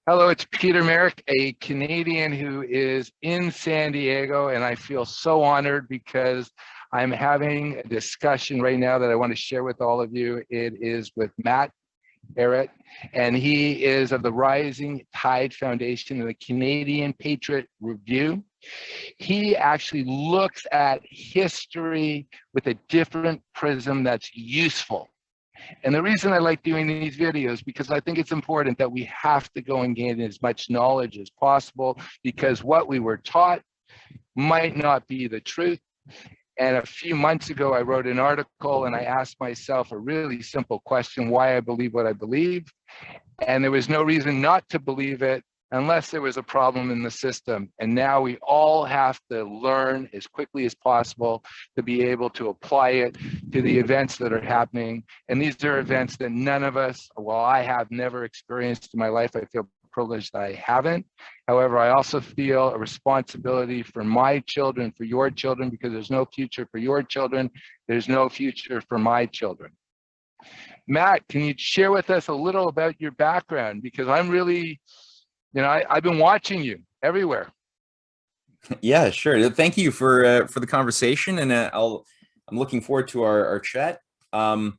Hello, it's Peter Merrick, a Canadian who is in San Diego, and I feel so honored because I'm having a discussion right now that I want to share with all of you. It is with Matt Ehret, and he is of the Rising Tide Foundation and the Canadian Patriot Review. He actually looks at history with a different prism that's useful. And the reason I like doing these videos, because I think it's important that we have to go and gain as much knowledge as possible, because what we were taught might not be the truth. And a few months ago, I wrote an article and I asked myself a really simple question: why I believe what I believe. And there was no reason not to believe it unless there was a problem in the system. And now we all have to learn as quickly as possible to be able to apply it to the events that are happening. And these are events that none of us, well, I have never experienced in my life. I feel privileged that I haven't. However, I also feel a responsibility for my children, for your children, because there's no future for your children. There's no future for my children. Matt, can you share with us a little about your background? Because I'm really, I've been watching you everywhere. Yeah, sure. Thank you for the conversation, and I'm looking forward to our chat. And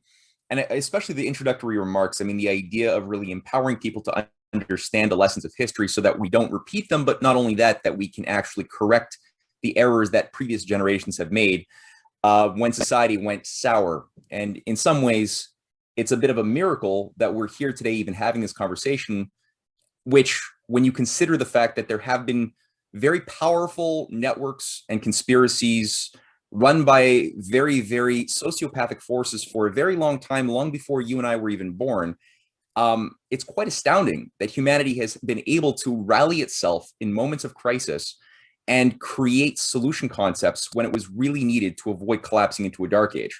especially the introductory remarks. I mean, the idea of really empowering people to understand the lessons of history so that we don't repeat them, but not only that, that we can actually correct the errors that previous generations have made when society went sour. And in some ways, it's a bit of a miracle that we're here today even having this conversation, which, when you consider the fact that there have been very powerful networks and conspiracies run by very, very sociopathic forces for a very long time, long before you and I were even born, it's quite astounding that humanity has been able to rally itself in moments of crisis and create solution concepts when it was really needed to avoid collapsing into a dark age.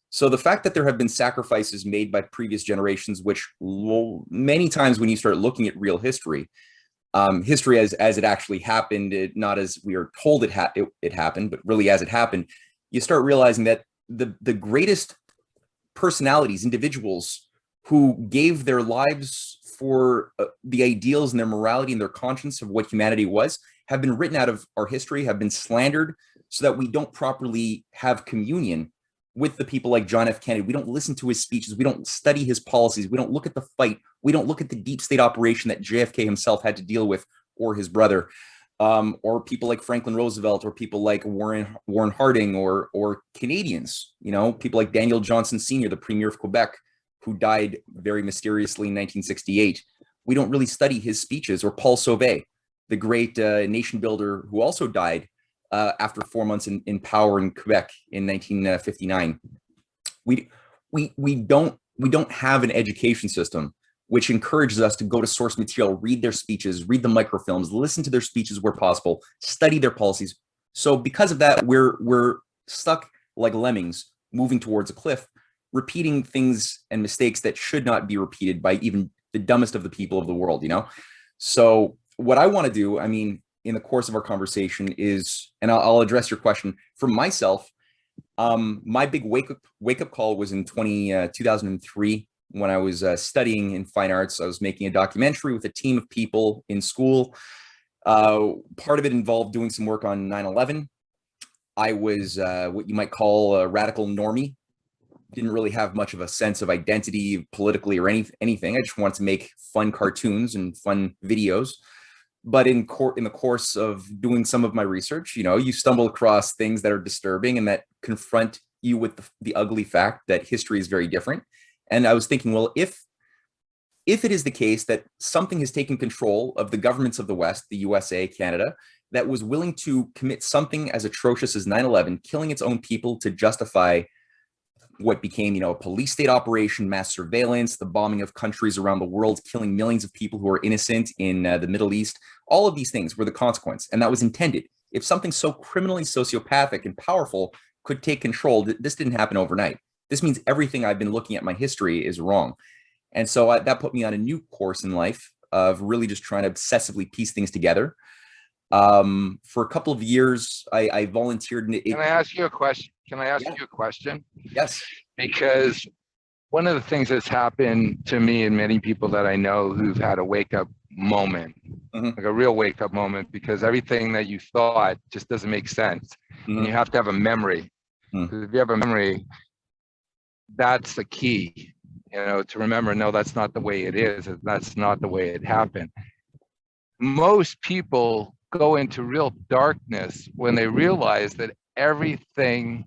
So the fact that there have been sacrifices made by previous generations, which many times when you start looking at real history, history as it actually happened, not as we are told it happened, but really as it happened, you start realizing that the greatest personalities, individuals who gave their lives for the ideals and their morality and their conscience of what humanity was, have been written out of our history, have been slandered, so that we don't properly have communion with the people like John F. Kennedy. We don't listen to his speeches. We don't study his policies. We don't look at the fight. We don't look at the deep state operation that JFK himself had to deal with, or his brother, or people like Franklin Roosevelt, or people like Warren Harding, or Canadians, people like Daniel Johnson Sr., the Premier of Quebec, who died very mysteriously in 1968. We don't really study his speeches, or Paul Sauvé, the great nation builder who also died after 4 months in power in Quebec in 1959. We don't have an education system which encourages us to go to source material, read their speeches, read the microfilms, listen to their speeches where possible, study their policies. So because of that, we're stuck like lemmings moving towards a cliff, repeating things and mistakes that should not be repeated by even the dumbest of the people of the world, So what I want to do, I mean, in the course of our conversation is, and I'll address your question for myself. My big wake up call was in 2003 when I was studying in fine arts. I was making a documentary with a team of people in school. Part of it involved doing some work on 9/11. I was what you might call a radical normie. Didn't really have much of a sense of identity politically or anything. I just wanted to make fun cartoons and fun videos. But in the course of doing some of my research, you stumble across things that are disturbing and that confront you with the ugly fact that history is very different. And I was thinking, well, if it is the case that something has taken control of the governments of the West, the USA, Canada, that was willing to commit something as atrocious as 9/11, killing its own people to justify what became, a police state operation, mass surveillance, the bombing of countries around the world, killing millions of people who are innocent in the Middle East. All of these things were the consequence, and that was intended. If something so criminally sociopathic and powerful could take control, this didn't happen overnight. This means everything I've been looking at my history is wrong. And so that put me on a new course in life of really just trying to obsessively piece things together. For a couple of years, I volunteered. Can I ask you a question? Can I ask Yeah. you a question? Yes. Because one of the things that's happened to me and many people that I know who've had a wake up moment, Mhm. like a real wake up moment, because everything that you thought just doesn't make sense. And you Mhm. have to have a memory. Mhm. Because if you have a memory, that's the key, to remember, no, that's not the way it is. That's not the way it happened. Most people go into real darkness when they realize that everything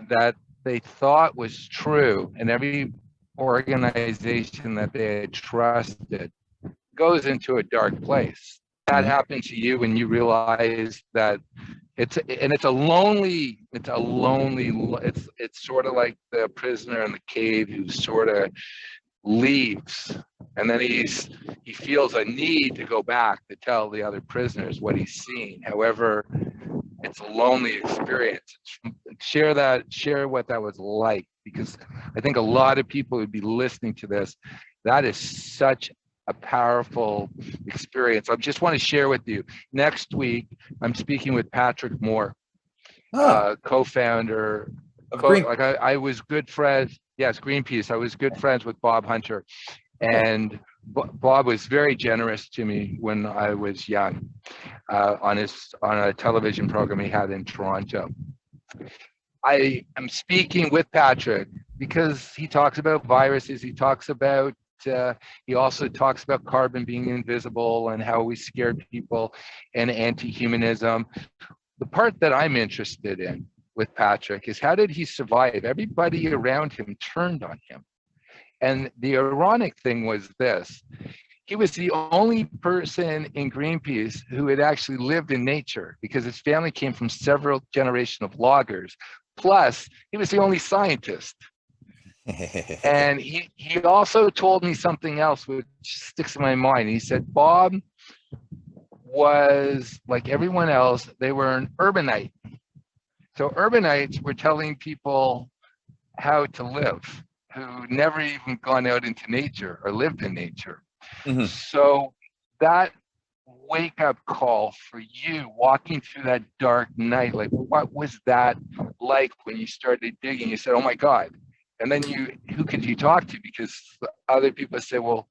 that they thought was true and every organization that they had trusted goes into a dark place. That Mhm. happened to you when you realize that it's sort of like the prisoner in the cave who sort of leaves, and then he feels a need to go back to tell the other prisoners what he's seen. However, it's a lonely experience. Share what that was like, because I think a lot of people would be listening to this. That is such a powerful experience. I just want to share with you. Next week, I'm speaking with Patrick Moore, Ah, co-founder. of Green. I was good friends. Yes, Greenpeace. I was good friends with Bob Hunter, Oh. and Bob was very generous to me when I was young, on a television program he had in Toronto. I am speaking with Patrick because he talks about viruses. He also talks about carbon being invisible and how we scared people, and anti-humanism. The part that I'm interested in with Patrick is, how did he survive? Everybody around him turned on him. And the ironic thing was this: he was the only person in Greenpeace who had actually lived in nature, because his family came from several generations of loggers. Plus, he was the only scientist. And he also told me something else which sticks in my mind. He said, Bob was like everyone else, they were an urbanite. So urbanites were telling people how to live, who never even gone out into nature or lived in nature. Mhm. So that wake up call for you walking through that dark night, like what was that like when you started digging? You said, oh my God. And then who could you talk to? Because other people say, well,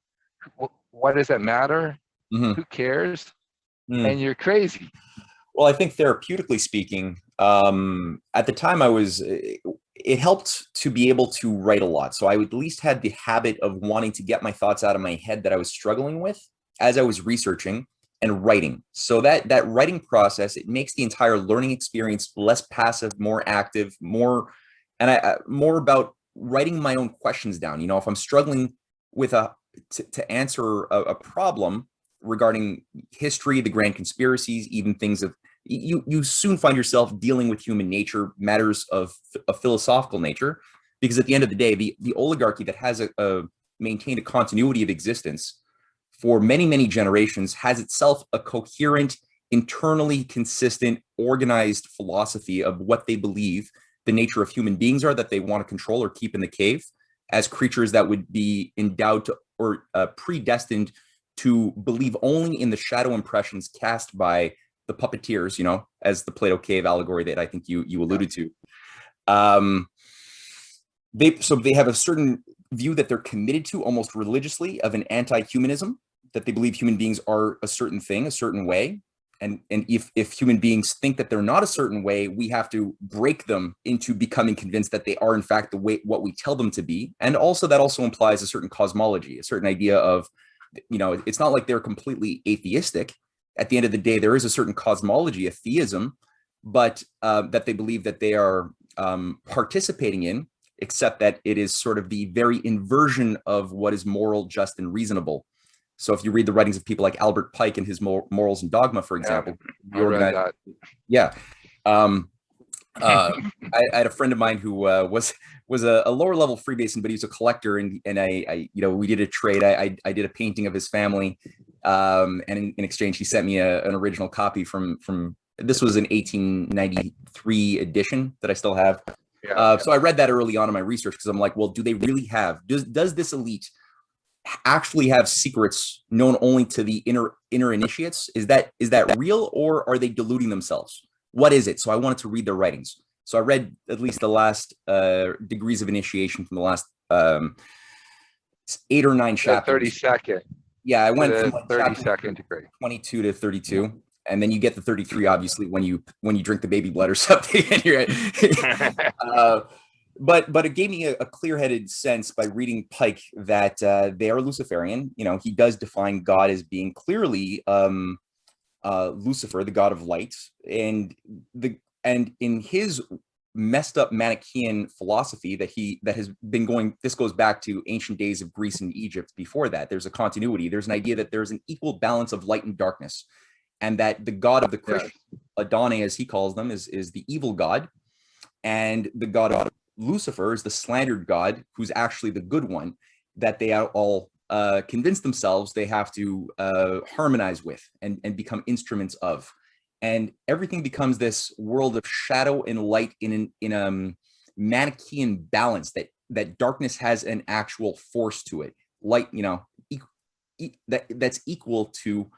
what does that matter? Mhm. Who cares? Mhm. And you're crazy. Well, I think therapeutically speaking, at the time it helped to be able to write a lot. So I would at least had the habit of wanting to get my thoughts out of my head that I was struggling with as I was researching and writing. So that writing process, it makes the entire learning experience less passive, more active, more about writing my own questions down. If I'm struggling with to answer a problem regarding history, the grand conspiracies, even things of you soon find yourself dealing with human nature, matters of a philosophical nature, because at the end of the day, the oligarchy that has maintained a continuity of existence for many, many generations has itself a coherent, internally consistent, organized philosophy of what they believe the nature of human beings are, that they want to control or keep in the cave as creatures that would be endowed to or predestined to believe only in the shadow impressions cast by the puppeteers, as the Plato cave allegory that I think you alluded to. They have a certain view that they're committed to almost religiously of an anti-humanism, that they believe human beings are a certain thing, a certain way. And if human beings think that they're not a certain way, we have to break them into becoming convinced that they are in fact the way what we tell them to be. And also that also implies a certain cosmology, a certain idea of, it's not like they're completely atheistic. At the end of the day, there is a certain cosmology, a theism, but that they believe that they are participating in, except that it is sort of the very inversion of what is moral, just, and reasonable. So if you read the writings of people like Albert Pike and his Morals and Dogma, for example, I the read organized, that. yeah. I had a friend of mine who was a lower level Freemason, but he was a collector, and I we did a trade. I did a painting of his family, and in exchange he sent me an original copy from this was an 1893 edition that I still have. So I read that early on in my research because I'm like, well, do they really does this elite actually have secrets known only to the inner initiates? Is that real, or are they deluding themselves? What is it? So I wanted to read their writings. So I read at least the last degrees of initiation from the last 8 or 9 The chapters. 32nd. Yeah, I went from The like 32nd degree. 22 to 32, and then you get the 33 obviously when you drink the baby blood or something. And you're but it gave me a clear-headed sense by reading Pike that they are Luciferian. You know, he does define God as being clearly Lucifer, the god of light, and in his messed up Manichaean philosophy that has been going, this goes back to ancient days of Greece and Egypt. Before that, there's a continuity. There's an idea that there's an equal balance of light and darkness, and that the god of the Christian, Adonai as he calls them, is the evil god, and the god of Lucifer is the slandered god, who's actually the good one, that they all convince themselves they have to harmonize with and become instruments of. And everything becomes this world of shadow and light in a Manichaean balance, that darkness has an actual force to it. Light, you know, that's equal to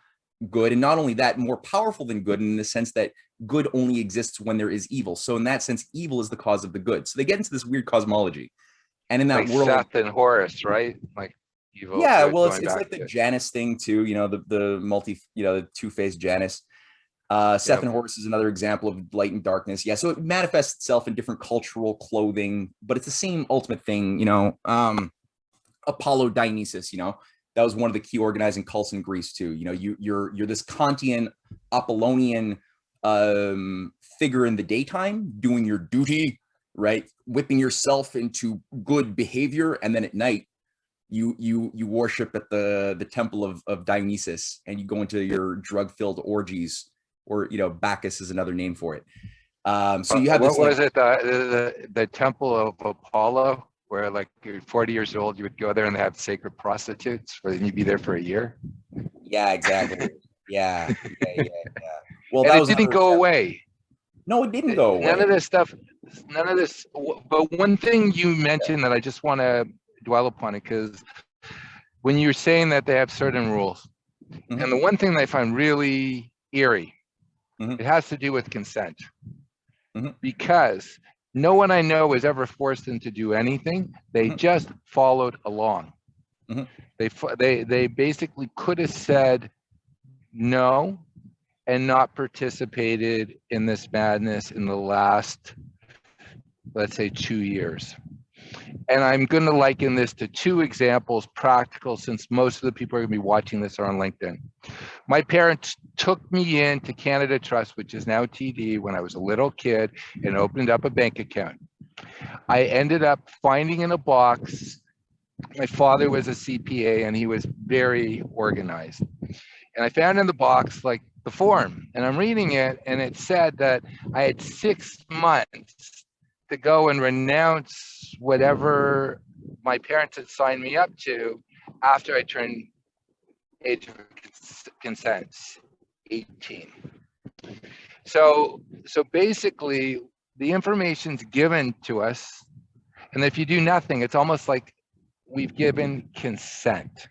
good, and not only that, more powerful than good, in the sense that good only exists when there is evil. So in that sense, evil is the cause of the good. So they get into this weird cosmology, and in that like world, Seth and Horus, right? Like evil. yeah, good, well, going it's back like the to- Janus thing too. You know, the multi, you know, the two-faced Janus. Seth and Horus is another example of light and darkness. Yeah, so it manifests itself in different cultural clothing, but it's the same ultimate thing. You know, Apollo Dionysus. You know, that was one of the key organizing cults in Greece too. You know, you're this Kantian, Apollonian figure in the daytime, doing your duty, right, whipping yourself into good behavior, and then at night you worship at the temple of Dionysus, and you go into your drug-filled orgies, or, you know, Bacchus is another name for it. So you have what this, was like, it, the temple of Apollo, where like you're 40 years old, you would go there and they have sacred prostitutes, or you'd be there for a year. yeah, exactly. Yeah. Well, And that it was didn't another go example. away. No, it didn't go None away. of this stuff, none of this. But one thing you mentioned that I just want to dwell upon it, because when you're saying that they have certain rules, and the one thing that I find really eerie, it has to do with consent, because no one I know was ever forced into do anything. They just followed along. They basically could have said no and not participated in this madness in the last, let's say, 2 years. And I'm going to liken this to 2 examples, practical, since most of the people are going to be watching this are on LinkedIn. My parents took me into Canada Trust, which is now TD, when I was a little kid, and opened up a bank account. I ended up finding in a box, my father was a CPA and he was very organized. And I found in the box like the form, and I'm reading it, and it said that I had 6 months to go and renounce whatever my parents had signed me up to after I turned age of consent, 18. So basically, the information's given to us, and if you do nothing, it's almost like we've given consent.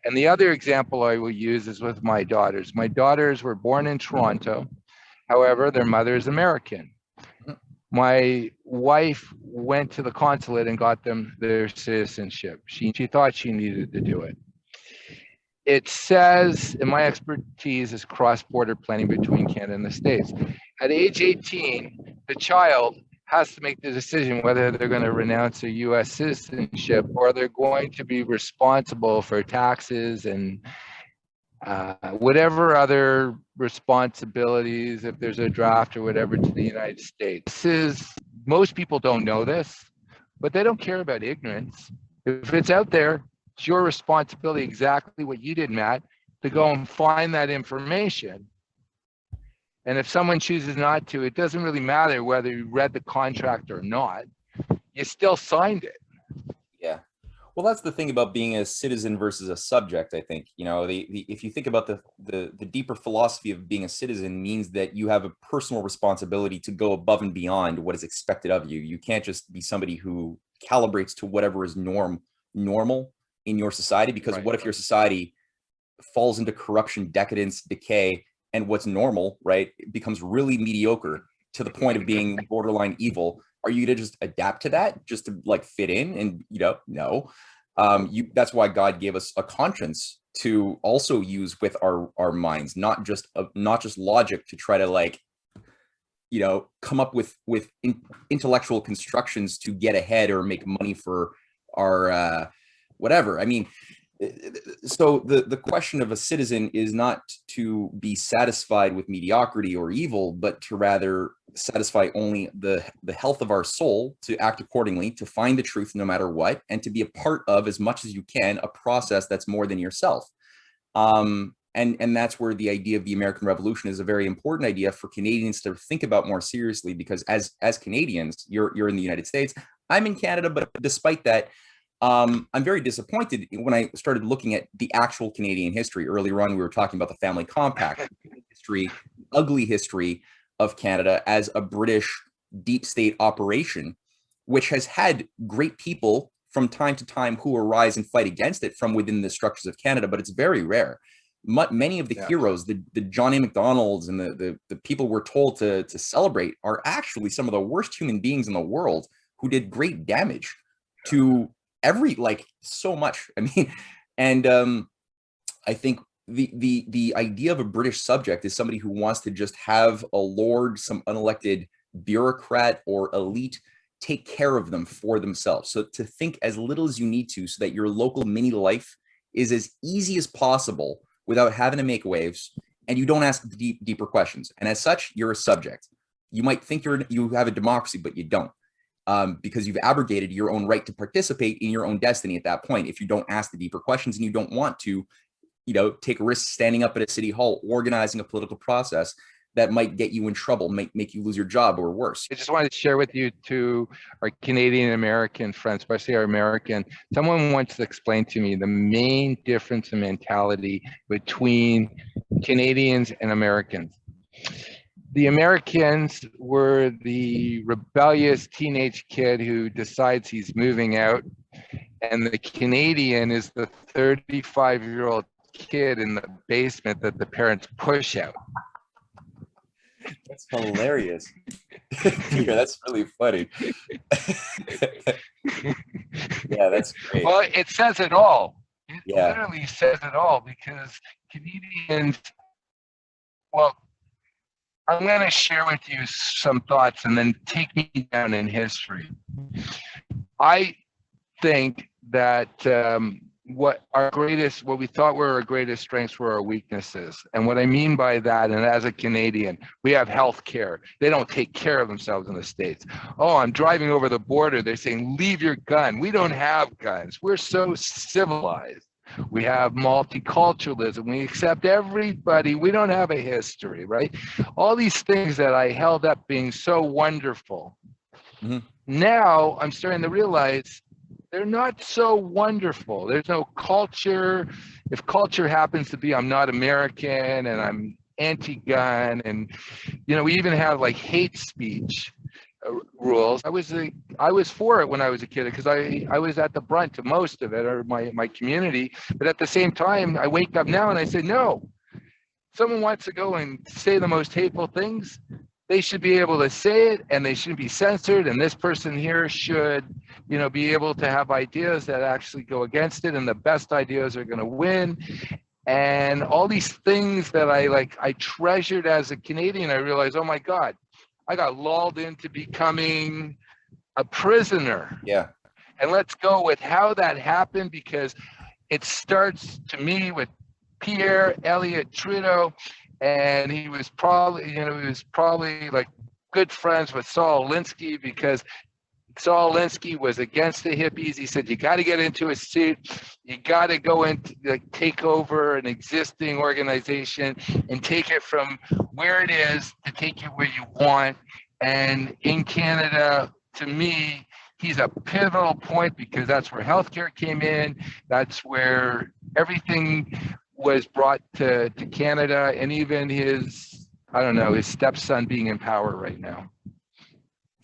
And the other example I will use is with my daughters. My daughters were born in Toronto. However, their mother is American. My wife went to the consulate and got them their citizenship. She thought she needed to do it. It says, and my expertise is cross-border planning between Canada and the States. At age 18, the child has to make the decision whether they're going to renounce their U.S. citizenship, or they're going to be responsible for taxes and whatever other responsibilities, if there's a draft or whatever, to the United States. Most people don't know this, but they don't care about ignorance. If it's out there, it's your responsibility, exactly what you did, Matt, to go and find that information. And if someone chooses not to, it doesn't really matter whether you read the contract or not. You still signed it. Yeah. Well, that's the thing about being a citizen versus a subject, I think. You know, if you think about the deeper philosophy of being a citizen, means that you have a personal responsibility to go above and beyond what is expected of you. You can't just be somebody who calibrates to whatever is normal in your society, because what if your society falls into corruption, decadence, decay, and what's normal, right, it becomes really mediocre to the point of being borderline evil. Are you going to just adapt to that just to like fit in? And no. That's why God gave us a conscience to also use with our minds, not just logic to try to like come up with intellectual constructions to get ahead or make money for our whatever. I mean, so the question of a citizen is not to be satisfied with mediocrity or evil, but to rather satisfy only the health of our soul, to act accordingly, to find the truth no matter what, and to be a part of, as much as you can, a process that's more than yourself. And that's where the idea of the American Revolution is a very important idea for Canadians to think about more seriously, because as Canadians, you're in the United States, I'm in Canada, but despite that, I'm very disappointed when I started looking at the actual Canadian history. Earlier on, we were talking about the Family Compact history, ugly history of Canada as a British deep state operation, which has had great people from time to time who arise and fight against it from within the structures of Canada, but it's very rare. Many of the heroes, the John A. Macdonalds and the people we're told to celebrate are actually some of the worst human beings in the world who did great damage to so much. I mean, and I think the idea of a British subject is somebody who wants to just have a lord, some unelected bureaucrat or elite take care of them for themselves. So to think as little as you need to, so that your local mini life is as easy as possible without having to make waves, and you don't ask deeper questions. And as such, you're a subject. You might think you have a democracy, but you don't. Because you've abrogated your own right to participate in your own destiny at that point if you don't ask the deeper questions, and you don't want to, take risks standing up at a city hall, organizing a political process that might get you in trouble, might make you lose your job or worse. I just wanted to share with you, to our Canadian American friends, especially our American, someone once explained to me the main difference in mentality between Canadians and Americans. The Americans were the rebellious teenage kid who decides he's moving out, and the Canadian is the 35-year-old kid in the basement that the parents push out. That's hilarious. Peter, that's really funny. Yeah, that's great. Well, it says it all. It literally says it all, because Canadians, well, I'm going to share with you some thoughts and then take me down in history. I think that what we thought were our greatest strengths were our weaknesses. And what I mean by that, and as a Canadian, we have health care. They don't take care of themselves in the States. Oh, I'm driving over the border. They're saying, leave your gun. We don't have guns. We're so civilized. We have multiculturalism. We accept everybody. We don't have a history, right? All these things that I held up being so wonderful. Mm-hmm. Now I'm starting to realize they're not so wonderful. There's no culture. If culture happens to be I'm not American and I'm anti-gun, and we even have like hate speech rules. I was for it when I was a kid, because I was at the brunt of most of it, or my community. But at the same time, I wake up now and I say, no, someone wants to go and say the most hateful things, they should be able to say it, and they shouldn't be censored. And this person here should, be able to have ideas that actually go against it, and the best ideas are going to win. And all these things that I treasured as a Canadian, I realized, oh my God, I got lulled into becoming a prisoner. Yeah. And let's go with how that happened, because it starts to me with Pierre Trudeau, and he was probably like good friends with Saul Alinsky, because Saul Alinsky was against the hippies. He said, you got to get into a suit. You got to go and take over an existing organization and take it from where it is to take it where you want. And in Canada, to me, he's a pivotal point, because that's where healthcare came in. That's where everything was brought to Canada, and even his stepson being in power right now.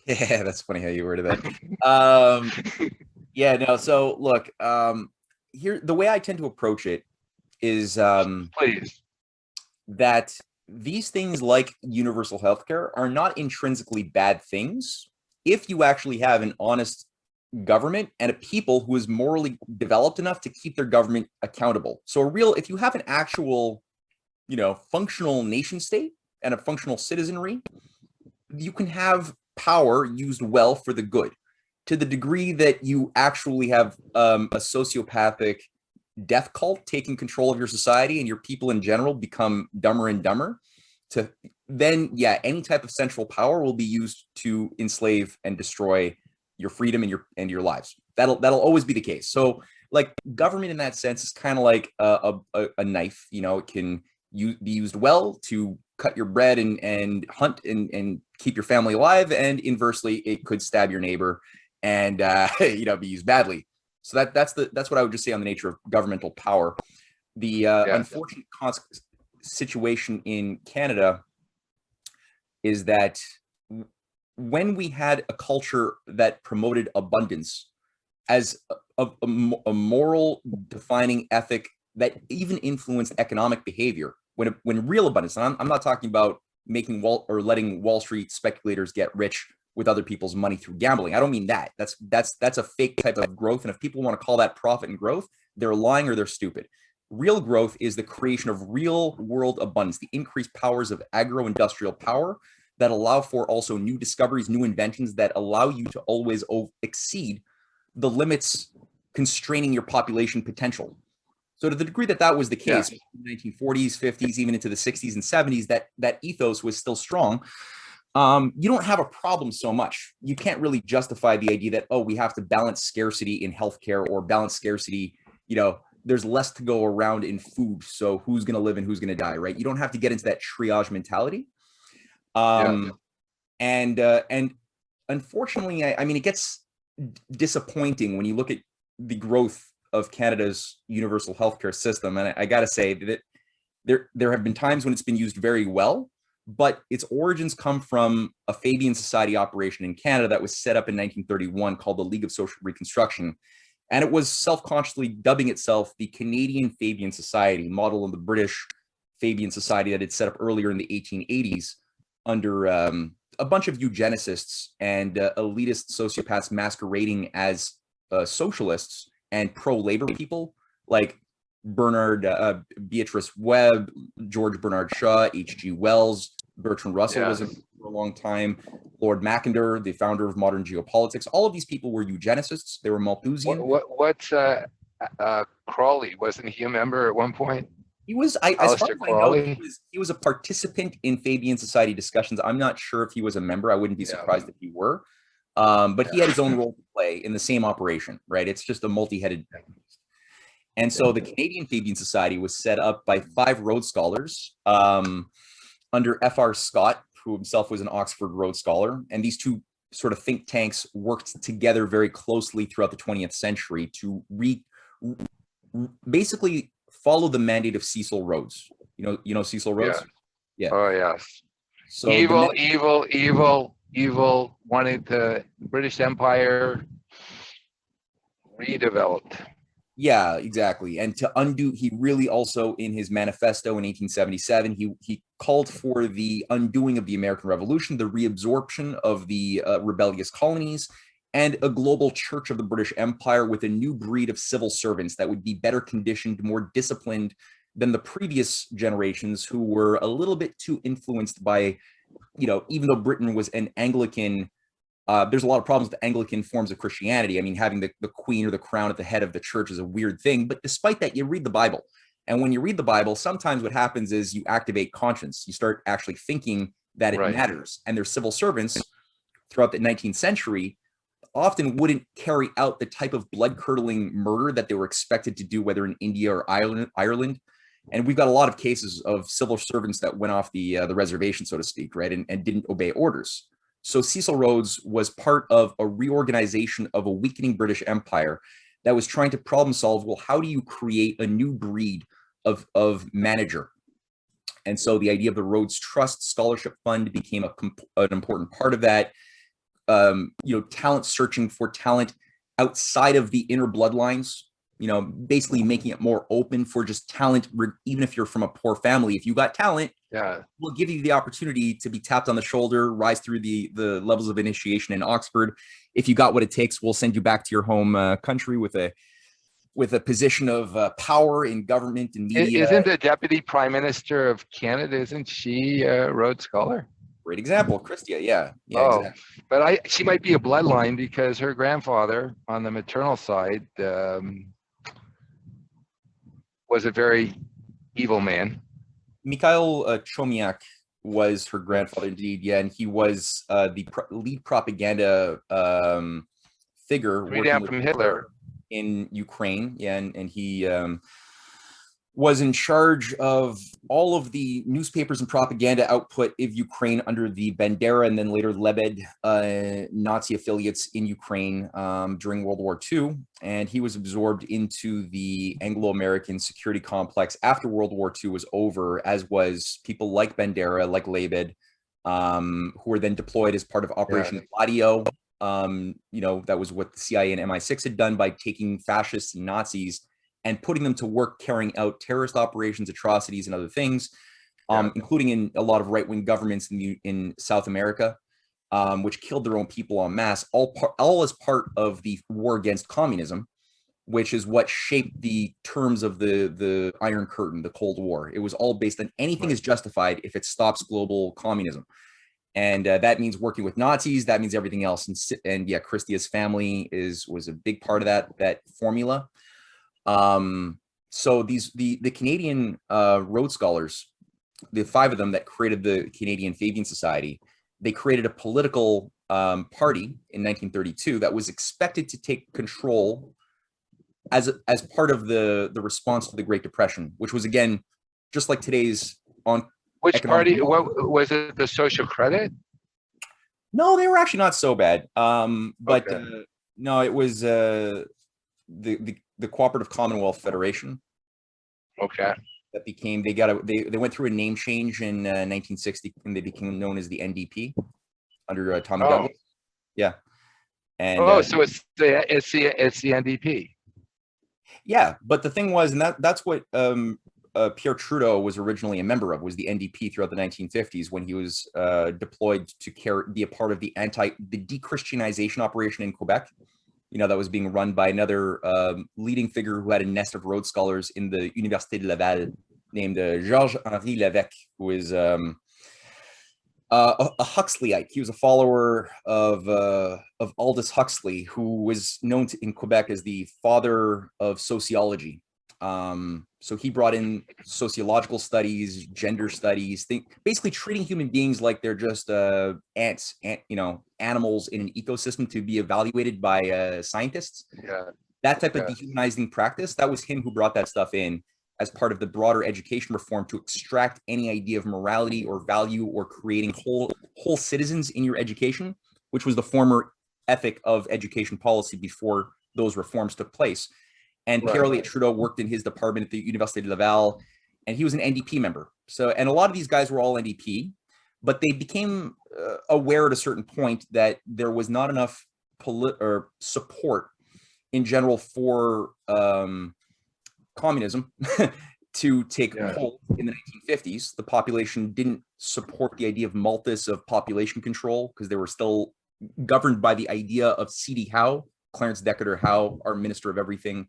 Yeah, that's funny how you worded that. Yeah, no. So look, here, the way I tend to approach it is please, that these things like universal healthcare are not intrinsically bad things. if you actually have an honest government and a people who is morally developed enough to keep their government accountable. So if you have an actual, functional nation state and a functional citizenry, you can have power used well for the good. To the degree that you actually have a sociopathic death cult taking control of your society and your people in general become dumber and dumber, then any type of central power will be used to enslave and destroy your freedom and your lives. That'll always be the case. So like government in that sense is kind of like a knife. It can be used well to cut your bread and hunt and keep your family alive, and inversely it could stab your neighbor and be used badly. So that's what I would just say on the nature of governmental power. The unfortunate situation in Canada is that when we had a culture that promoted abundance as a moral defining ethic that even influenced economic behavior, when real abundance, and I'm not talking about making letting Wall Street speculators get rich with other people's money through gambling. I don't mean that. That's a fake type of growth. And if people want to call that profit and growth, they're lying or they're stupid. Real growth is the creation of real world abundance, the increased powers of agro-industrial power that allow for also new discoveries, new inventions that allow you to always exceed the limits constraining your population potential. So to the degree that was the case in the 1940s, 50s, even into the 60s and 70s, that ethos was still strong. You don't have a problem so much. You can't really justify the idea that, we have to balance scarcity in healthcare or balance scarcity, there's less to go around in food. So who's going to live and who's going to die, right? You don't have to get into that triage mentality. And unfortunately, it gets disappointing when you look at the growth of Canada's universal healthcare system. And I got to say that there have been times when it's been used very well, but its origins come from a Fabian Society operation in Canada that was set up in 1931 called the League of Social Reconstruction. And it was self-consciously dubbing itself the Canadian Fabian Society, model of the British Fabian Society that had set up earlier in the 1880s under a bunch of eugenicists and elitist sociopaths masquerading as socialists and pro-labor people like Beatrice Webb, George Bernard Shaw, H.G. Wells, Bertrand Russell was for a long time, Lord Mackinder, the founder of modern geopolitics. All of these people were eugenicists. They were Malthusian. What's Crawley? Wasn't he a member at one point? He was, as far as I know, he was a participant in Fabian Society discussions. I'm not sure if he was a member. I wouldn't be surprised if he were. But he had his own role to play in the same operation, right? It's just a multi-headed. And so the Canadian Fabian Society was set up by 5 Rhodes Scholars under F.R. Scott, who himself was an Oxford Rhodes Scholar. And these two sort of think tanks worked together very closely throughout the 20th century to basically follow the mandate of Cecil Rhodes. You know Cecil Rhodes? Yeah. Oh, yes. So evil wanted the British Empire redeveloped. Yeah, exactly. And to undo, he really also in his manifesto in 1877, he called for the undoing of the American Revolution, the reabsorption of the rebellious colonies, and a global church of the British Empire with a new breed of civil servants that would be better conditioned, more disciplined than the previous generations who were a little bit too influenced by, even though Britain was an Anglican, there's a lot of problems with the Anglican forms of Christianity. I mean, having the queen or the crown at the head of the church is a weird thing. But despite that, you read the Bible. And when you read the Bible, sometimes what happens is you activate conscience. You start actually thinking that it matters. And their civil servants throughout the 19th century often wouldn't carry out the type of blood-curdling murder that they were expected to do, whether in India or Ireland. And we've got a lot of cases of civil servants that went off the reservation, so to speak, right, and didn't obey orders. So Cecil Rhodes was part of a reorganization of a weakening British Empire that was trying to problem solve, well, how do you create a new breed of manager? And so the idea of the Rhodes Trust Scholarship Fund became an important part of that. Talent searching for talent outside of the inner bloodlines basically making it more open for just talent. Even if you're from a poor family, if you got talent, we'll give you the opportunity to be tapped on the shoulder, rise through the levels of initiation in Oxford. If you got what it takes, we'll send you back to your home country with a position of power in government and media. Isn't the Deputy Prime Minister of Canada, isn't she a Rhodes Scholar? Great example, Christia. Yeah, exactly. But she might be a bloodline because her grandfather on the maternal side was a very evil man. Mikhail Chomiak was her grandfather, indeed. Yeah, and he was the lead propaganda figure working from Hitler in Ukraine. Yeah, and he was in charge of all of the newspapers and propaganda output of Ukraine under the Bandera and then later Lebed Nazi affiliates in Ukraine during World War II. And he was absorbed into the Anglo-American security complex after World War II was over, as was people like Bandera, like Lebed, who were then deployed as part of Operation Gladio. That was what the CIA and MI6 had done by taking fascists and Nazis and putting them to work carrying out terrorist operations, atrocities, and other things, including in a lot of right-wing governments in South America, which killed their own people en masse, all as part of the war against communism, which is what shaped the terms of the Iron Curtain, the Cold War. It was all based on anything is justified if it stops global communism. And that means working with Nazis, that means everything else. And yeah, Christia's family was a big part of that formula. So the Canadian Rhodes Scholars, the 5 of them that created the Canadian Fabian Society, they created a political party in 1932 that was expected to take control as part of the response to the Great Depression, which was, again, just like today's on. Which party? What was it? The Social Credit? No, they were actually not so bad. But no, it was the Cooperative Commonwealth Federation. Okay. That became they went through a name change in 1960 and they became known as the NDP under Tommy Douglas. Yeah. And so it's the NDP. Yeah, but the thing was, and that's what Pierre Trudeau was originally a member of, was the NDP throughout the 1950s when he was deployed to be a part of the de-Christianization operation in Quebec. That was being run by another leading figure who had a nest of Rhodes Scholars in the Université de Laval named Georges-Henri Lévesque, who is a Huxleyite. He was a follower of Aldous Huxley, who was known in Quebec as the father of sociology. So he brought in sociological studies, gender studies, basically treating human beings like they're just ants, animals in an ecosystem to be evaluated by scientists. Yeah. That type of dehumanizing practice, that was him who brought that stuff in as part of the broader education reform to extract any idea of morality or value or creating whole citizens in your education, which was the former ethic of education policy before those reforms took place. And Pierre Trudeau worked in his department at the Université de Laval, and he was an NDP member. So, and a lot of these guys were all NDP, but they became aware at a certain point that there was not enough support in general for communism to take hold in the 1950s. The population didn't support the idea of Malthus of population control because they were still governed by the idea of C.D. Howe, Clarence Decatur Howe, our Minister of Everything,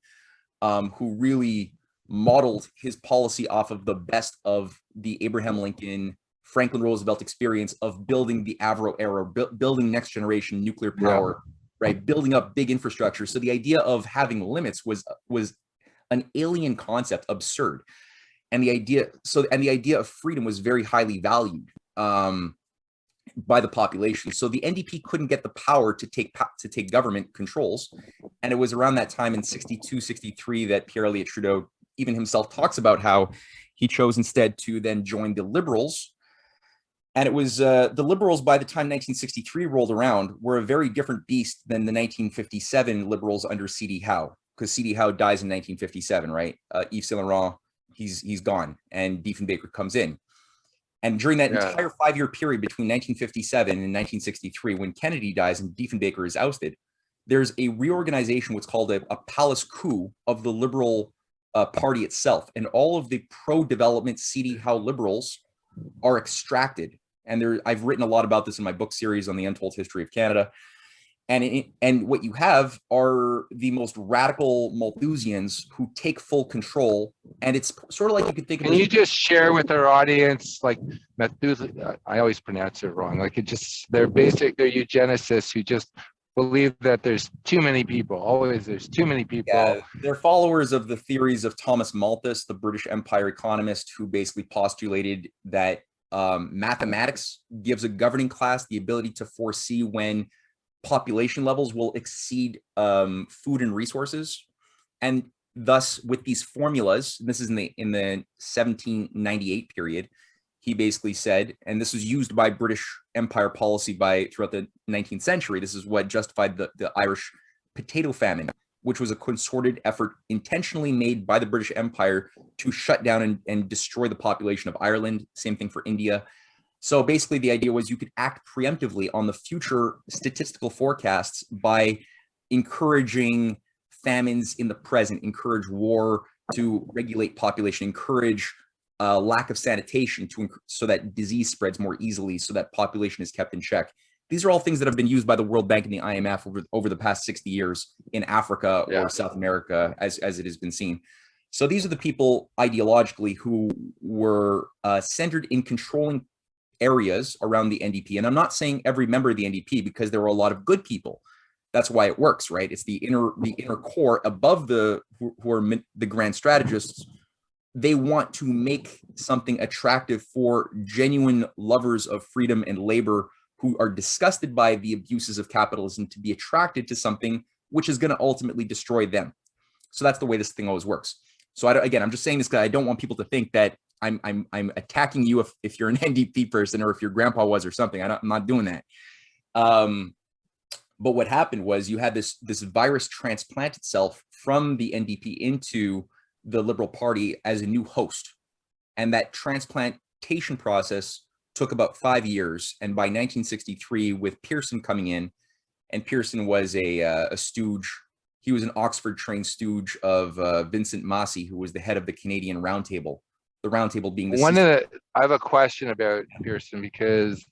who really modeled his policy off of the best of the Abraham Lincoln, Franklin Roosevelt experience of building the Avro era, building next generation nuclear power, right? Building up big infrastructure. So the idea of having limits was an alien concept, absurd. And the idea of freedom was very highly valued by the population. So the NDP couldn't get the power to take government controls. And it was around that time in 62, 63 that Pierre Trudeau even himself talks about how he chose instead to then join the Liberals. And it was the Liberals, by the time 1963 rolled around, were a very different beast than the 1957 Liberals under C.D. Howe, because C.D. Howe dies in 1957, right? Yves Saint Laurent, he's gone, and Diefenbaker comes in. And during that entire 5-year period between 1957 and 1963, when Kennedy dies and Diefenbaker is ousted, there's a reorganization, what's called a palace coup of the Liberal Party itself, and all of the pro-development CD Howe liberals are extracted. And I've written a lot about this in my book series on the Untold History of Canada. And what you have are the most radical Malthusians who take full control. And it's sort of like you could think of. Can you just share with our audience, like Methuselah? I always pronounce it wrong. Like they're eugenicists who just believe that there's too many people. Always, there's too many people. Yeah, they're followers of the theories of Thomas Malthus, the British Empire economist, who basically postulated that mathematics gives a governing class the ability to foresee when population levels will exceed food and resources, and thus with these formulas, this is in the 1798 period, he basically said, and this was used by British Empire policy throughout the 19th century. This is what justified the Irish potato famine, which was a concerted effort intentionally made by the British Empire to shut down and destroy the population of Ireland. Same thing for India. So basically the idea was you could act preemptively on the future statistical forecasts by encouraging famines in the present, encourage war to regulate population, encourage lack of sanitation so that disease spreads more easily, so that population is kept in check. These are all things that have been used by the World Bank and the IMF over the past 60 years in Africa or South America, as it has been seen. So these are the people ideologically who were centered in controlling areas around the NDP. And I'm not saying every member of the NDP, because there were a lot of good people. That's why it works, right? It's the inner core above who are the grand strategists. They want to make something attractive for genuine lovers of freedom and labor who are disgusted by the abuses of capitalism to be attracted to something which is going to ultimately destroy them. So that's the way this thing always works. So again, I'm just saying this because I don't want people to think that I'm attacking you if you're an NDP person or if your grandpa was or something. I'm not doing that. But what happened was you had this virus transplant itself from the NDP into the Liberal Party as a new host. And that transplantation process took about 5 years. And by 1963, with Pearson coming in, and Pearson was a stooge. He was an Oxford-trained stooge of Vincent Massey, who was the head of the Canadian Roundtable. The Roundtable being I have a question about Pearson, because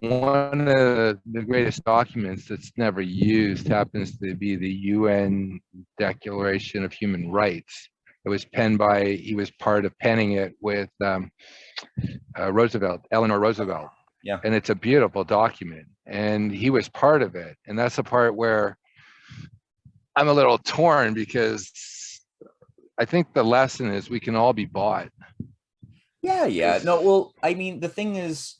one of the greatest documents that's never used happens to be the UN Declaration of Human Rights. It was penned he was part of penning it with Eleanor Roosevelt. Yeah. And it's a beautiful document, and he was part of it. And that's the part where I'm a little torn, because I think the lesson is we can all be bought. Yeah. No, well, I mean, the thing is,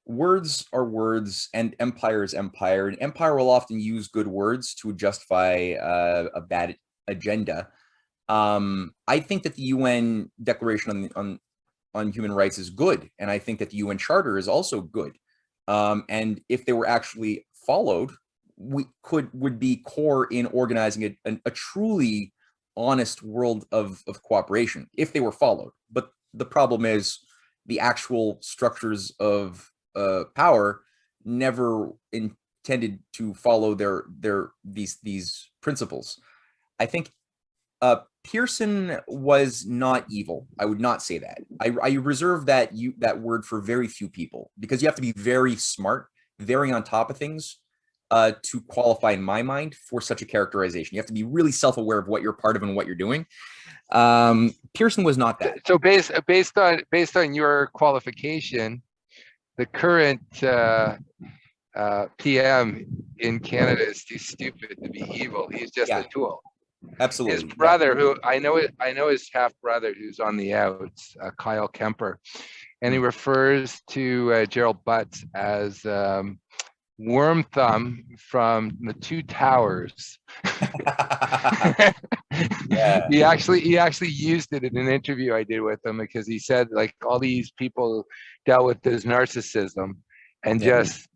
words are words and empire is empire. And empire will often use good words to justify a bad agenda. I think that the UN Declaration on Human Rights is good. And I think that the UN Charter is also good. And if they were actually followed, would be core in organizing a truly honest world of cooperation if they were followed. But the problem is the actual structures of power never intended to follow these principles. I think Pearson was not evil. I would not say that. I reserve that word for very few people, because you have to be very smart, very on top of things to qualify, in my mind, for such a characterization. You have to be really self-aware of what you're part of and what you're doing. Pearson was not that. So based on your qualification, the current PM in Canada is too stupid to be evil. He's just a tool. Absolutely. His brother, who I know his half brother, who's on the outs, Kyle Kemper, and he refers to Gerald Butts as Worm Thumb from the Two Towers. Yeah. He actually used it in an interview I did with him, because he said, like, all these people dealt with his narcissism and just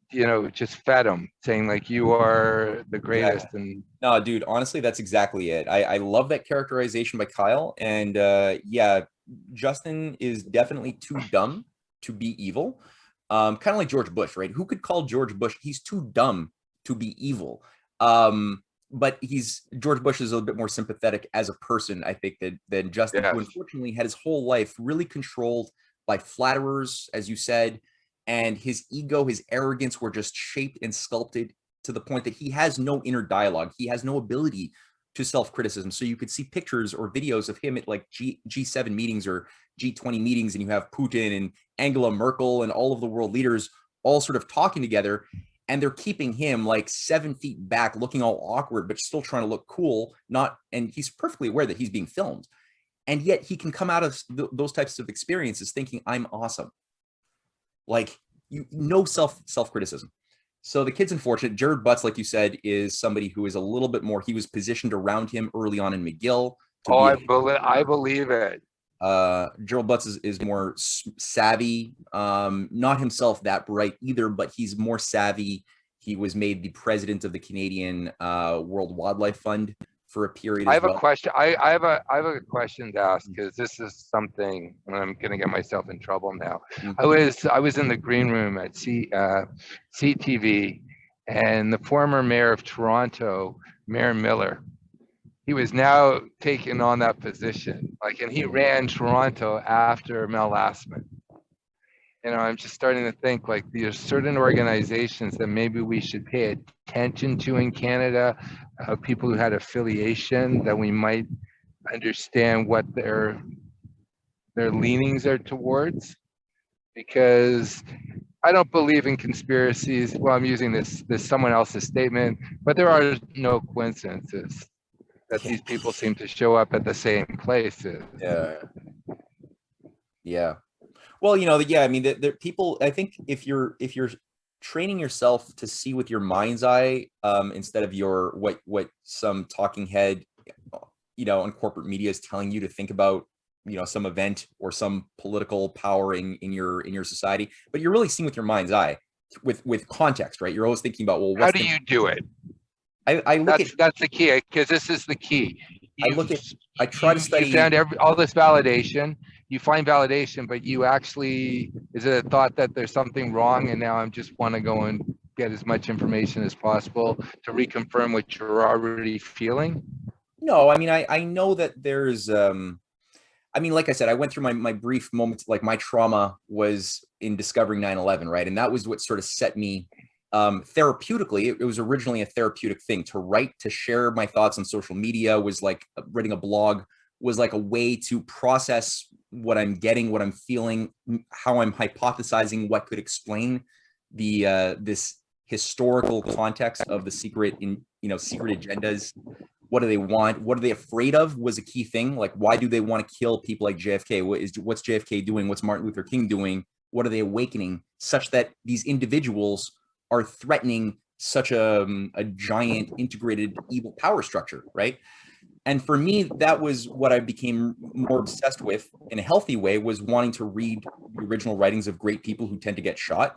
fed him, saying, like, you are the greatest. Yeah. And no, dude, honestly, that's exactly it. I love that characterization by Kyle. And Justin is definitely too dumb to be evil. Kind of like George Bush, right? Who could call George Bush? He's too dumb to be evil. But George Bush is a bit more sympathetic as a person, I think, than Justin, who unfortunately had his whole life really controlled by flatterers, as you said, and his ego, his arrogance were just shaped and sculpted to the point that he has no inner dialogue. He has no ability to self-criticism. So you could see pictures or videos of him at like G7 meetings or G20 meetings, and you have Putin and Angela Merkel and all of the world leaders all sort of talking together, and they're keeping him like 7 feet back, looking all awkward, but still trying to look cool. And he's perfectly aware that he's being filmed. And yet he can come out of those types of experiences thinking, I'm awesome. Like, no self-criticism. So the kid's unfortunate. Jared Butts, like you said, is somebody who is a little bit more, he was positioned around him early on in McGill. I believe it. Gerald Butts is more savvy, not himself that bright either, but he's more savvy. He was made the president of the Canadian World Wildlife Fund for a period. I have a question. I have a question to ask, because this is something, and I'm going to get myself in trouble now. Mm-hmm. I was in the green room at CTV, and the former mayor of Toronto, Mayor Miller, he was now taking on that position. And he ran Toronto after Mel Lastman. I'm just starting to think there's certain organizations that maybe we should pay attention to in Canada, people who had affiliation, that we might understand what their leanings are towards. Because I don't believe in conspiracies. Well, I'm using this someone else's statement, but there are no coincidences that these people seem to show up at the same places. Yeah. Well, I mean, the people, I think if you're training yourself to see with your mind's eye, instead of what some talking head, on corporate media is telling you to think about, some event or some political power in your society, but you're really seeing with your mind's eye with context, right? You're always thinking about, well, how do you do it? That's the key, because this is the key. I try to study. You found all this validation. You find validation, but you actually, is it a thought that there's something wrong, and now I just want to go and get as much information as possible to reconfirm what you're already feeling? No, I mean, I know that there's, like I said, I went through my brief moments, like my trauma was in discovering 9/11, right? And that was what sort of set me therapeutically. It was originally a therapeutic thing to write, to share my thoughts on social media, was like writing a blog was like a way to process what I'm getting, what I'm feeling, how I'm hypothesizing what could explain the this historical context of the secret agendas. What do they want? What are they afraid of was a key thing. Like, why do they want to kill people like JFK? What's JFK doing? What's Martin Luther King doing? What are they awakening such that these individuals are threatening such a giant integrated evil power structure, right? And for me, that was what I became more obsessed with in a healthy way, was wanting to read the original writings of great people who tend to get shot.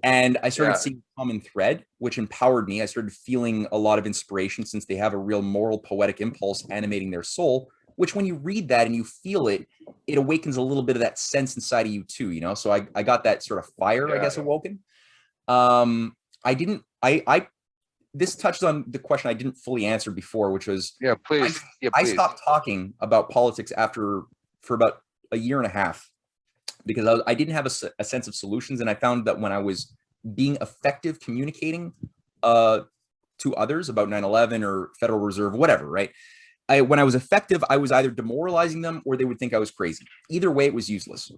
And I started seeing a common thread, which empowered me. I started feeling a lot of inspiration, since they have a real moral, poetic impulse animating their soul, which when you read that and you feel it, it awakens a little bit of that sense inside of you too, So I got that sort of fire, I guess, awoken. This touches on the question I didn't fully answer before, which was, please. I stopped talking about politics for about a year and a half, because I didn't have a sense of solutions. And I found that when I was being effective communicating to others about 9/11 or Federal Reserve, whatever, right? When I was effective, I was either demoralizing them or they would think I was crazy. Either way, it was useless.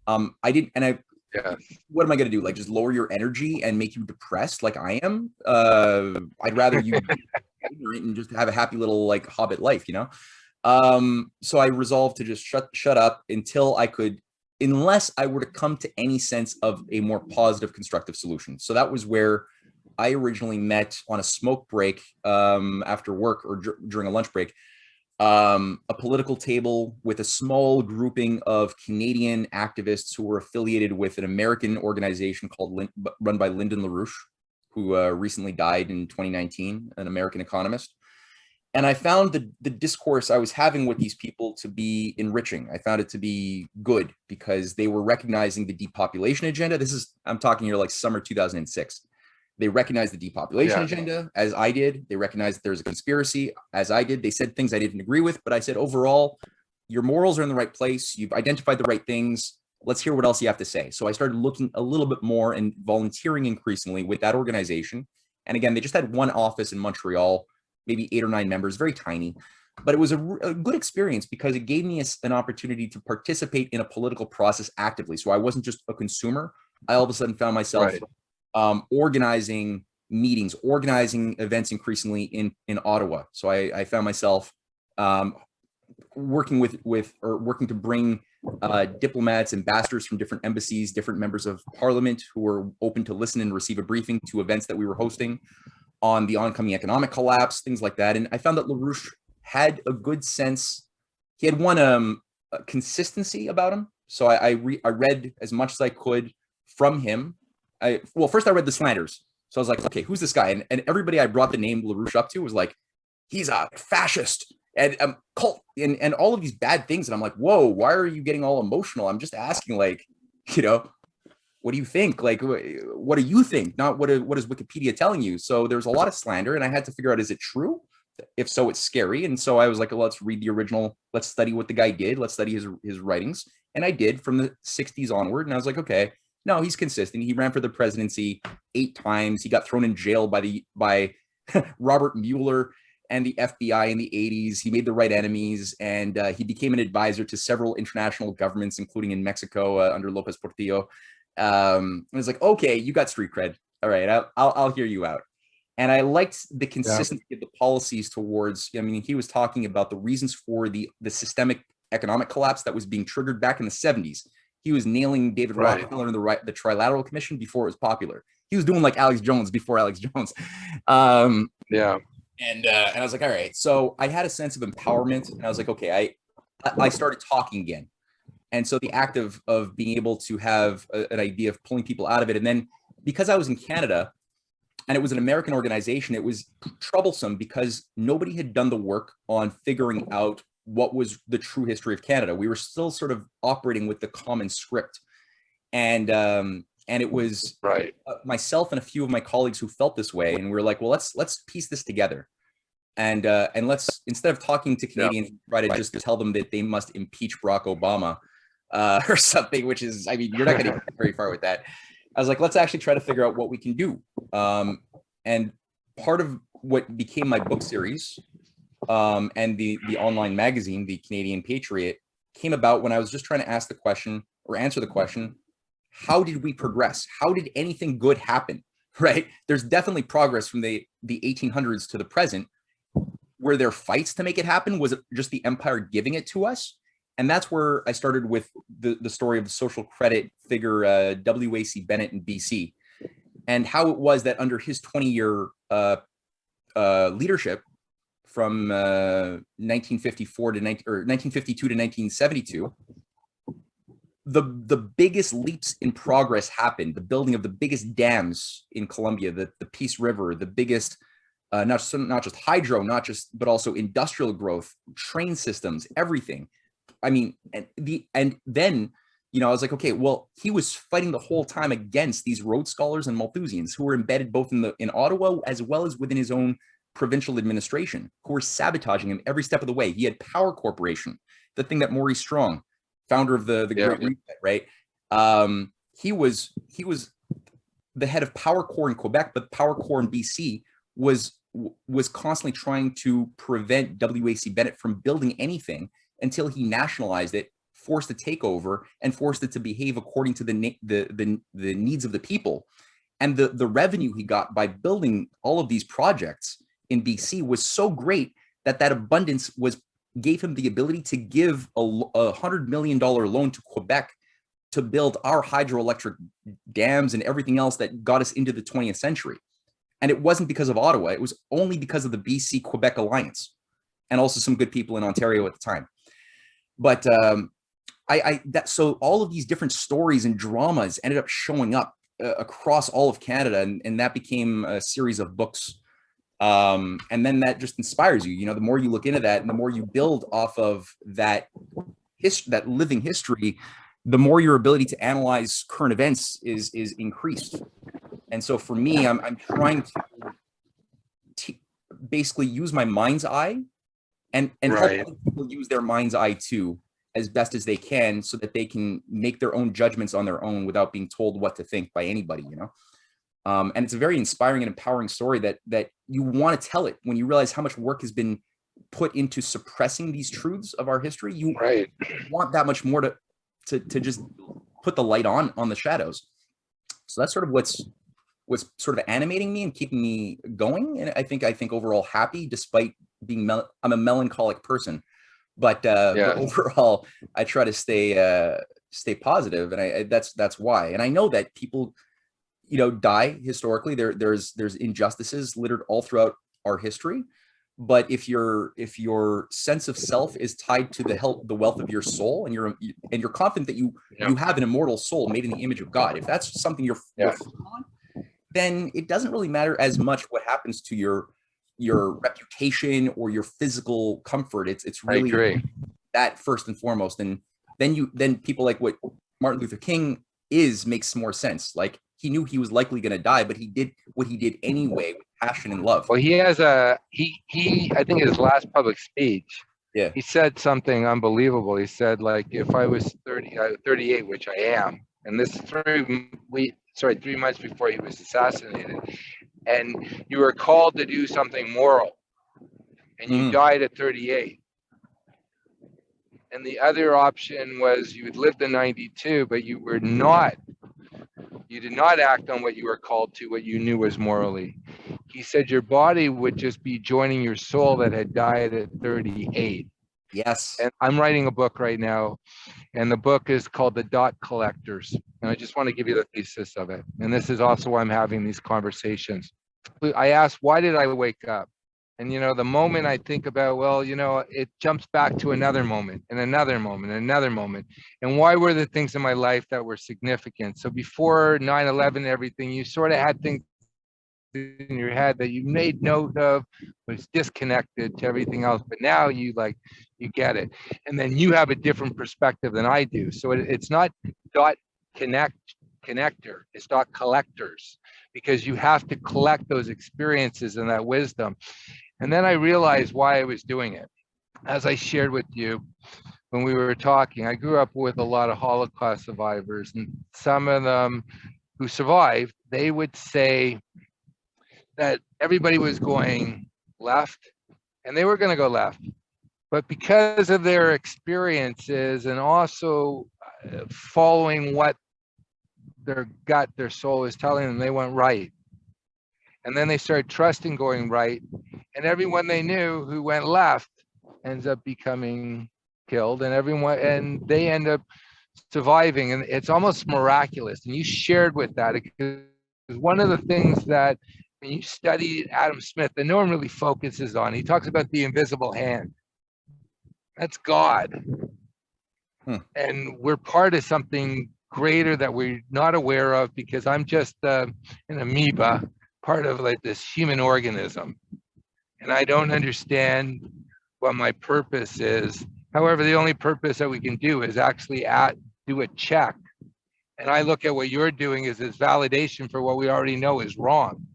What am I going to do? Like, just lower your energy and make you depressed like I am? I'd rather you be ignorant and just have a happy little like hobbit life, So I resolved to just shut up until unless I were to come to any sense of a more positive, constructive solution. So that was where I originally met on a smoke break after work or during a lunch break. A political table with a small grouping of Canadian activists who were affiliated with an American organization run by Lyndon LaRouche, who recently died in 2019, an American economist. And I found the discourse I was having with these people to be enriching. I found it to be good because they were recognizing the depopulation agenda. I'm talking here like summer 2006. They recognized the depopulation Yeah. agenda, as I did. They recognized that there's a conspiracy, as I did. They said things I didn't agree with, but I said, overall, your morals are in the right place. You've identified the right things. Let's hear what else you have to say. So I started looking a little bit more and volunteering increasingly with that organization. And again, they just had one office in Montreal, maybe 8 or 9 members, very tiny. But it was a good experience because it gave me an opportunity to participate in a political process actively. So I wasn't just a consumer. I all of a sudden found myself organizing meetings, organizing events increasingly in Ottawa. So I found myself working working to bring diplomats, ambassadors from different embassies, different members of parliament who were open to listen and receive a briefing to events that we were hosting on the oncoming economic collapse, things like that. And I found that LaRouche had a good sense. He had one consistency about him. So I read as much as I could from him. Well, first I read the slanders. So I was like, okay, who's this guy? And everybody I brought the name LaRouche up to was like, he's a fascist and cult and all of these bad things. And I'm like, whoa, why are you getting all emotional? I'm just asking, like, what do you think? Like, what do you think? Not what is Wikipedia telling you? So there's a lot of slander, and I had to figure out, is it true? If so, it's scary. And so I was like, well, let's read the original. Let's study what the guy did. Let's study his writings. And I did from the 60s onward. And I was like, okay, no, he's consistent. He ran for the presidency 8 times. He got thrown in jail by Robert Mueller and the FBI in the 80s. He made the right enemies, and he became an advisor to several international governments, including in Mexico under Lopez Portillo. And it's like, okay, you got street cred. All right, I'll hear you out. And I liked the consistency of the policies towards, I mean, he was talking about the reasons for the systemic economic collapse that was being triggered back in the 70s. He was nailing David Rockefeller and the Trilateral Commission before it was popular. He was doing like Alex Jones before Alex Jones. And I was like, all right. So I had a sense of empowerment, and I was like, okay, I started talking again. And so the act of being able to have an idea of pulling people out of it. And then because I was in Canada and it was an American organization, it was troublesome because nobody had done the work on figuring out what was the true history of Canada. We were still sort of operating with the common script. And it was myself and a few of my colleagues who felt this way. And we were like, well, let's piece this together. And let's, instead of talking to Canadians, try to just tell them that they must impeach Barack Obama or something, which is, I mean, you're not going to get very far with that. I was like, let's actually try to figure out what we can do. And part of what became my book series and the online magazine, the Canadian Patriot, came about when I was just trying to ask the question or answer the question, how did we progress? How did anything good happen? Right? There's definitely progress from the 1800s to the present. Were there fights to make it happen? Was it just the empire giving it to us? And that's where I started with the story of the social credit figure, W.A.C. Bennett in BC, and how it was that under his 20-year leadership from 1954 to 1952 to 1972, the biggest leaps in progress happened. The building of the biggest dams in Colombia, the Peace River, the biggest not just hydro, but also industrial growth, train systems, everything. I mean, and then, I was like, okay, well, he was fighting the whole time against these Rhodes Scholars and Malthusians who were embedded both in Ottawa as well as within his own provincial administration, who were sabotaging him every step of the way. He had Power Corporation, the thing that Maurice Strong, founder of the Great Reset, right? He was the head of Power Corps in Quebec, but Power Corps in BC was constantly trying to prevent W.A.C. Bennett from building anything until he nationalized it, forced a takeover, and forced it to behave according to the needs of the people. And the revenue he got by building all of these projects in BC was so great that abundance gave him the ability to give a $100 million loan to Quebec to build our hydroelectric dams and everything else that got us into the 20th century. And it wasn't because of Ottawa. It was only because of the BC-Quebec alliance and also some good people in Ontario at the time. But so all of these different stories and dramas ended up showing up across all of Canada, and that became a series of books. And then that just inspires you. The more you look into that and the more you build off of that living history, the more your ability to analyze current events is increased. And so for me, I'm trying to basically use my mind's eye and help Right. other people use their mind's eye too, as best as they can, so that they can make their own judgments on their own without being told what to think by anybody, you know? And it's a very inspiring and empowering story that you want to tell it when you realize how much work has been put into suppressing these truths of our history. You Right. want that much more to just put the light on the shadows. So that's sort of what's sort of animating me and keeping me going. And I think overall happy, despite being I'm a melancholic person, but overall I try to stay positive, and that's why. And I know that people, you know, die historically. There's injustices littered all throughout our history. But if your sense of self is tied to the wealth of your soul, and you're confident that you have an immortal soul made in the image of God, if that's something you're on, then it doesn't really matter as much what happens to your reputation or your physical comfort. It's really that first and foremost. And then people like what Martin Luther King makes more sense. Like, he knew he was likely going to die, but he did what he did anyway with passion and love. Well, he has he I think his last public speech, he said something unbelievable. He said, like, if I was 38, which I am, and this is 3 months before he was assassinated, and you were called to do something moral, and you died at 38. And the other option was you had lived to 92, but you did not act on what you were called to, what you knew was morally. He said your body would just be joining your soul that had died at 38. Yes. And I'm writing a book right now, and the book is called The Dot Collectors. And I just want to give you the thesis of it. And this is also why I'm having these conversations. I asked, why did I wake up? And, you know, the moment I think about, well, you know, it jumps back to another moment and another moment and another moment. And why were the things in my life that were significant? So before 9/11, everything, you sort of had things in your head that you made note of, was disconnected to everything else. But now you get it. And then you have a different perspective than I do. So it's not dot connector, it's dot collectors, because you have to collect those experiences and that wisdom. And then I realized why I was doing it. As I shared with you when we were talking, I grew up with a lot of Holocaust survivors, and some of them who survived, they would say that everybody was going left, and they were going to go left. But because of their experiences and also following what their gut, their soul is telling them, they went right. And then they started trusting going right. And everyone they knew who went left ends up becoming killed, and they end up surviving. And it's almost miraculous. And you shared with that, because one of the things that when you study Adam Smith, that no one really focuses on, he talks about the invisible hand. That's God. And we're part of something greater that we're not aware of, because I'm just an amoeba, part of like this human organism. And I don't understand what my purpose is. However, the only purpose that we can do is actually do a check. And I look at what you're doing as this validation for what we already know is wrong.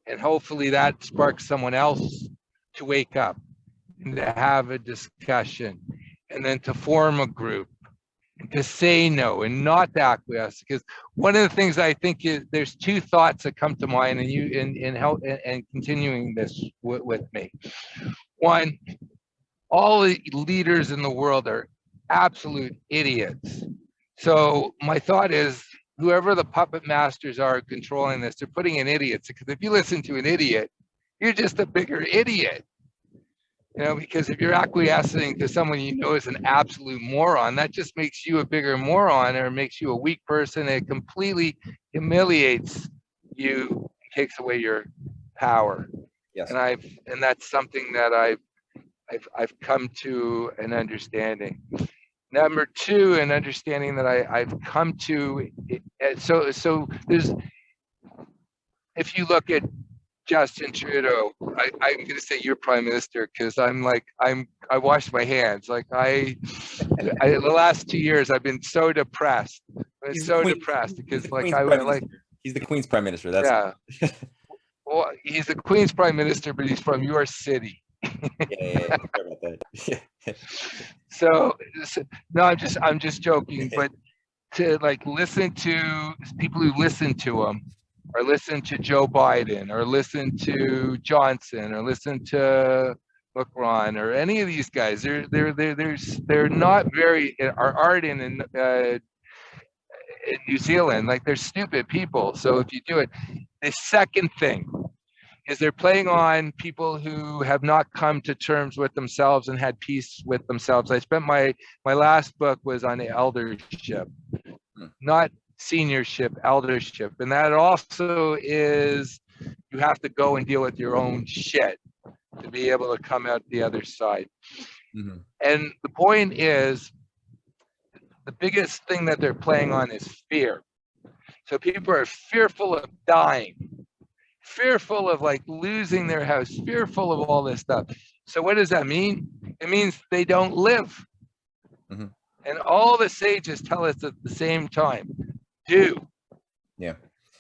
And hopefully that sparks someone else to wake up and to have a discussion, and then to form a group, and to say no and not to acquiesce. Because one of the things I think is, there's two thoughts that come to mind, and you in help and continuing this with me. One, all the leaders in the world are absolute idiots. So my thought is, whoever the puppet masters are controlling this, they're putting in idiots, because if you listen to an idiot, you're just a bigger idiot. You know, because if you're acquiescing to someone you know is an absolute moron, that just makes you a bigger moron, or makes you a weak person. It completely humiliates you, and takes away your power. Yes. And that's something that I've come to an understanding. Number two, an understanding that I've come to. So there's, if you look at Justin Trudeau, I'm going to say you're prime minister, because I washed my hands. Like the last 2 years, I've been so depressed. Because He's the Queen's prime minister. That's Yeah. Well, he's the Queen's prime minister, but he's from your city. yeah. Sorry about that. Yeah. So no, I'm just joking. But to like listen to people who listen to him, or listen to Joe Biden, or listen to Johnson, or listen to Macron, or any of these guys, they're not very are art in New Zealand. Like, they're stupid people. So if you do it, the second thing is they're playing on people who have not come to terms with themselves and had peace with themselves. I spent my last book was on eldership, not seniorship, eldership. And that also is, you have to go and deal with your own shit to be able to come out the other side. Mm-hmm. And the point is, the biggest thing that they're playing on is fear. So people are fearful of dying, fearful of like losing their house, fearful of all this stuff. So what does that mean? It means they don't live. Mm-hmm. And all the sages tell us at the same time, do. Yeah.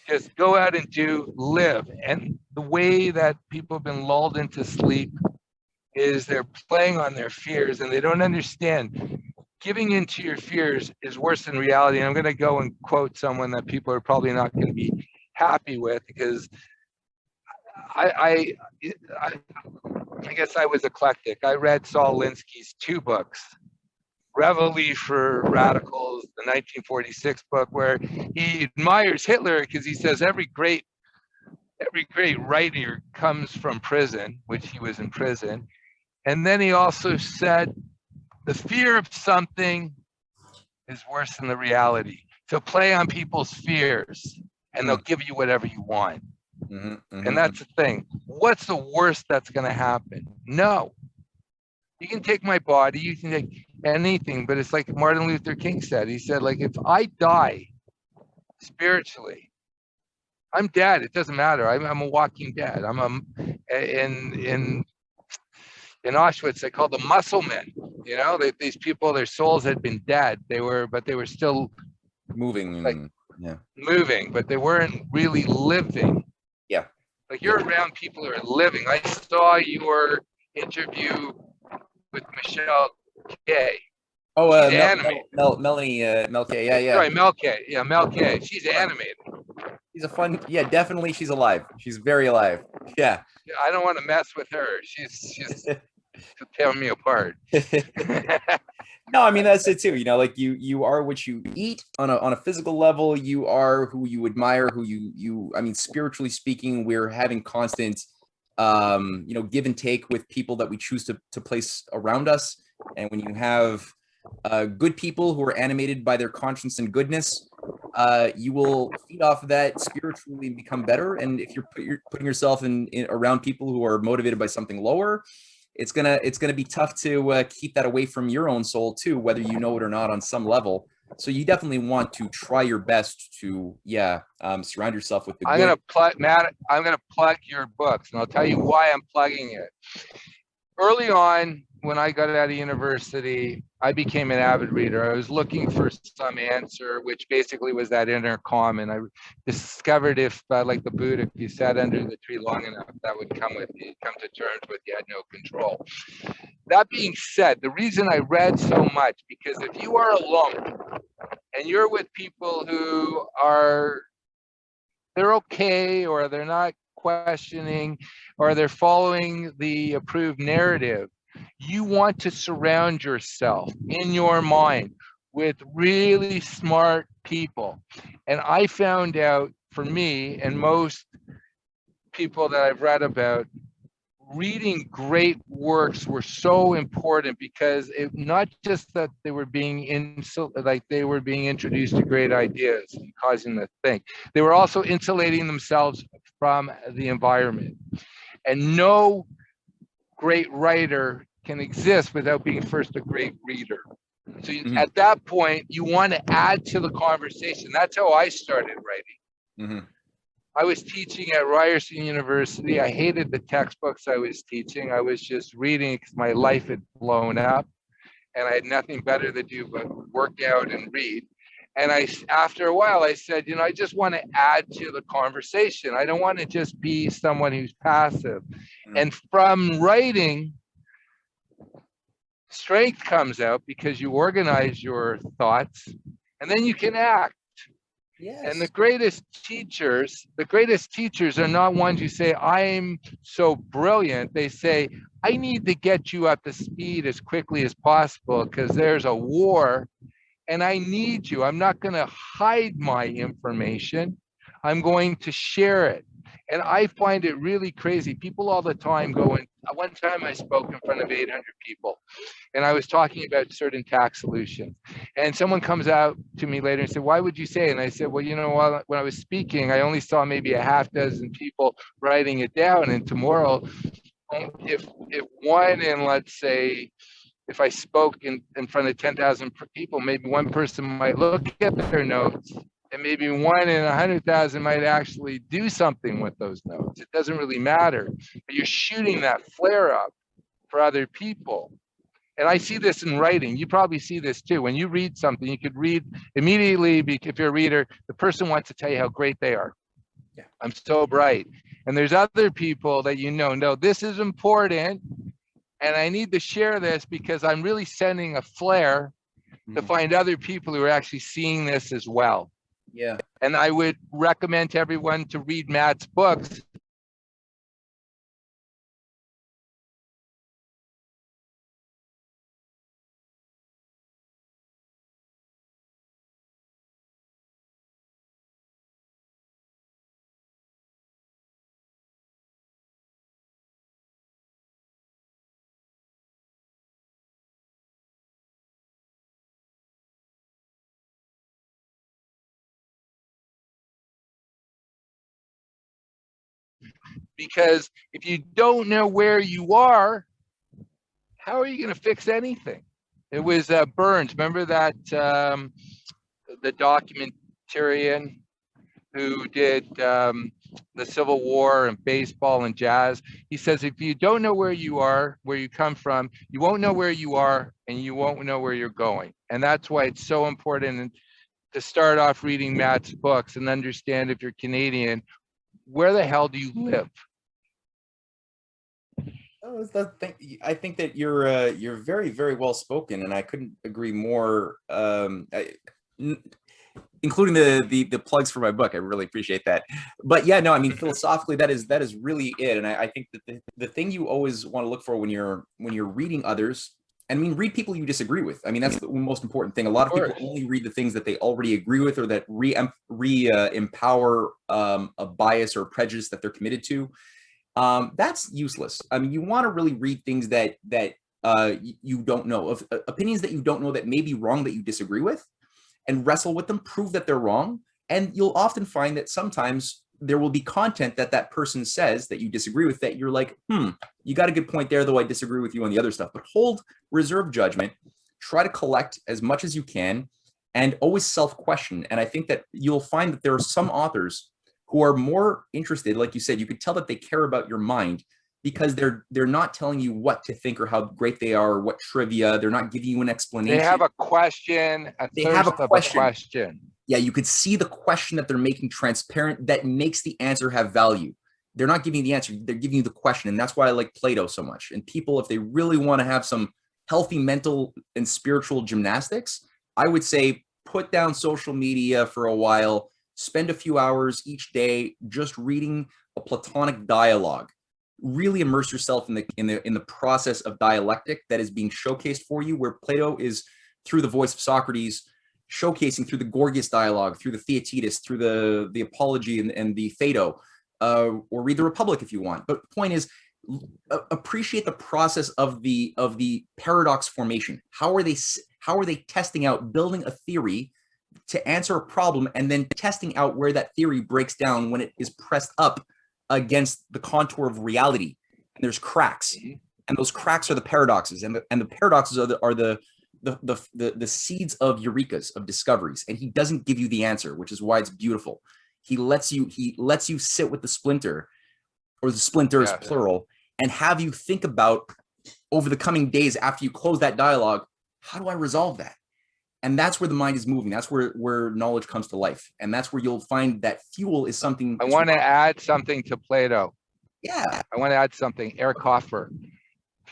Just go out and do, live. And the way that people have been lulled into sleep is they're playing on their fears, and they don't understand. Giving into your fears is worse than reality. And I'm going to go and quote someone that people are probably not going to be happy with, because I guess I was eclectic. I read Saul Alinsky's 2 books, Reveille for Radicals, the 1946 book, where he admires Hitler because he says every great writer comes from prison, which he was in prison. And then he also said, the fear of something is worse than the reality. So play on people's fears, and they'll give you whatever you want. Mm-hmm, mm-hmm. And that's the thing. What's the worst that's going to happen? No. You can take my body, you can take anything, but it's like Martin Luther King said. He said, like, if I die spiritually, I'm dead. It doesn't matter. I'm a walking dead. In Auschwitz, they called them muscle men. You know, these people, their souls had been dead. They were still moving, like, yeah, moving, but they weren't really living. Yeah. Like, you're around people who are living. I saw your interview with Michelle K. Oh, she's animated. Melanie Melke, yeah. Sorry, Mel K. Yeah, Mel K. She's animated. She's a fun, yeah, definitely. She's alive. She's very alive. Yeah. I don't want to mess with her. She's tearing me apart. No, I mean, that's it too. You know, like you are what you eat on a physical level. You are who you admire, who you. I mean, spiritually speaking, we're having constant, give and take with people that we choose to place around us. And when you have good people who are animated by their conscience and goodness, you will feed off of that spiritually and become better. And if you're putting yourself in around people who are motivated by something lower, it's gonna be tough to keep that away from your own soul too, whether you know it or not on some level. So you definitely want to try your best to surround yourself with the I'm good. gonna plug, Matt. I'm gonna plug your books, and I'll tell you why I'm plugging it. Early on, when I got out of university, I became an avid reader. I was looking for some answer, which basically was that inner calm. And I discovered if, like the Buddha, if you sat under the tree long enough, that would come to terms with you had no control. That being said, the reason I read so much, because if you are alone and you're with people who they're okay, or they're not questioning, or they're following the approved narrative, you want to surround yourself in your mind with really smart people. And I found out, for me and most people that I've read about, reading great works were so important, because not just that they were being introduced to great ideas and causing them to think, they were also insulating themselves from the environment. And no great writer can exist without being first a great reader. So at that point, you want to add to the conversation. That's how I started writing. Mm-hmm. I was teaching at Ryerson University. I hated the textbooks I was teaching. I was just reading because my life had blown up, and I had nothing better to do but work out and read. And after a while, I said, I just want to add to the conversation. I don't want to just be someone who's passive. And from writing, strength comes out because you organize your thoughts and then you can act. Yes. And the greatest teachers are not ones who say, I'm so brilliant. They say, I need to get you up to speed as quickly as possible because there's a war and I need you. I'm not going to hide my information. I'm going to share it. And I find it really crazy. People all the time go in. One time I spoke in front of 800 people and I was talking about certain tax solutions. And someone comes out to me later and said, why would you say it? And I said, well, when I was speaking, I only saw maybe a half dozen people writing it down. And tomorrow, if one in, let's say, if I spoke in front of 10,000 people, maybe one person might look at their notes and maybe one in 100,000 might actually do something with those notes. It doesn't really matter, but you're shooting that flare up for other people. And I see this in writing. You probably see this too. When you read something, you could read immediately, if you're a reader, the person wants to tell you how great they are. Yeah. I'm so bright. And there's other people that no, this is important. And I need to share this because I'm really sending a flare to find other people who are actually seeing this as well. Yeah. And I would recommend to everyone to read Matt's books. Because if you don't know where you are, how are you going to fix anything? It was Burns. Remember that the documentarian who did the Civil War and baseball and jazz. He says, if you don't know where you are, where you come from, you won't know where you are and you won't know where you're going. And that's why it's so important to start off reading Matt's books and understand, if you're Canadian, where the hell do you live? Oh, I think that you're very, very well spoken, and I couldn't agree more. Including the plugs for my book, I really appreciate that. But yeah, no, I mean, philosophically, that is really it. And I think that the thing you always want to look for when you're reading others, and I mean, read people you disagree with. I mean, that's the most important thing. A lot of people only read the things that they already agree with, or that empower a bias or prejudice that they're committed to. That's useless. I mean, you want to really read things that you don't know, of opinions that you don't know, that may be wrong, that you disagree with, and wrestle with them, prove that they're wrong. And you'll often find that sometimes there will be content that person says that you disagree with, that you're like, you got a good point there, though I disagree with you on the other stuff. But hold reserve judgment, try to collect as much as you can, and always self-question. And I think that you'll find that there are some authors who are more interested, like you said, you could tell that they care about your mind, because they're not telling you what to think or how great they are or what trivia. They're not giving you an explanation. They have a question, they have a question. Yeah, you could see the question that they're making transparent, that makes the answer have value. They're not giving you the answer, they're giving you the question. And that's why I like Plato so much. And people, if they really want to have some healthy mental and spiritual gymnastics, I would say put down social media for a while, spend a few hours each day just reading a Platonic dialogue. Really immerse yourself in the process of dialectic that is being showcased for you, where Plato is, through the voice of Socrates, showcasing through the Gorgias dialogue, through the Theaetetus, through the Apology and the Phaedo, or read the Republic if you want. But the point is, appreciate the process of the paradox formation. How are they testing out, building a theory to answer a problem, and then testing out where that theory breaks down when it is pressed up against the contour of reality, and there's cracks, and those cracks are the paradoxes, and the paradoxes are the seeds of eurekas, of discoveries. And he doesn't give you the answer, which is why it's beautiful. He lets you sit with the splinter, or the splinters, plural, and have you think about, over the coming days after you close that dialogue, how do I resolve that? And that's where the mind is moving. That's where knowledge comes to life. And that's where you'll find that fuel is something. I want to add something to Plato. Yeah. I want to add something. Eric Hoffer.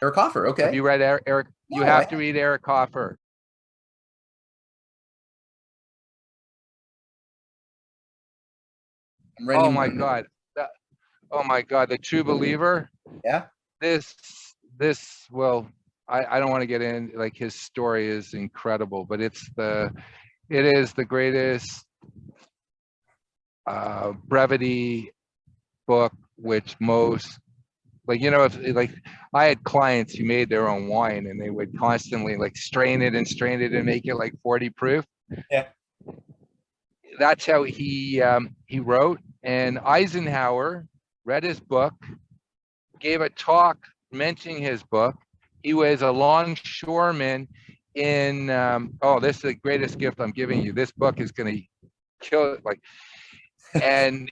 Eric Hoffer, okay. Have you read Eric? You have to read Eric Hoffer. Oh my God. Oh my God. The True Believer. Yeah. Well, I don't want to get in, like, his story is incredible, but it is the greatest brevity book, which most, like, if, like, I had clients who made their own wine and they would constantly like strain it and make it like 40 proof. Yeah. That's how he wrote. And Eisenhower read his book, gave a talk mentioning his book. He was a longshoreman in this is the greatest gift I'm giving you. This book is going to kill it. Like, and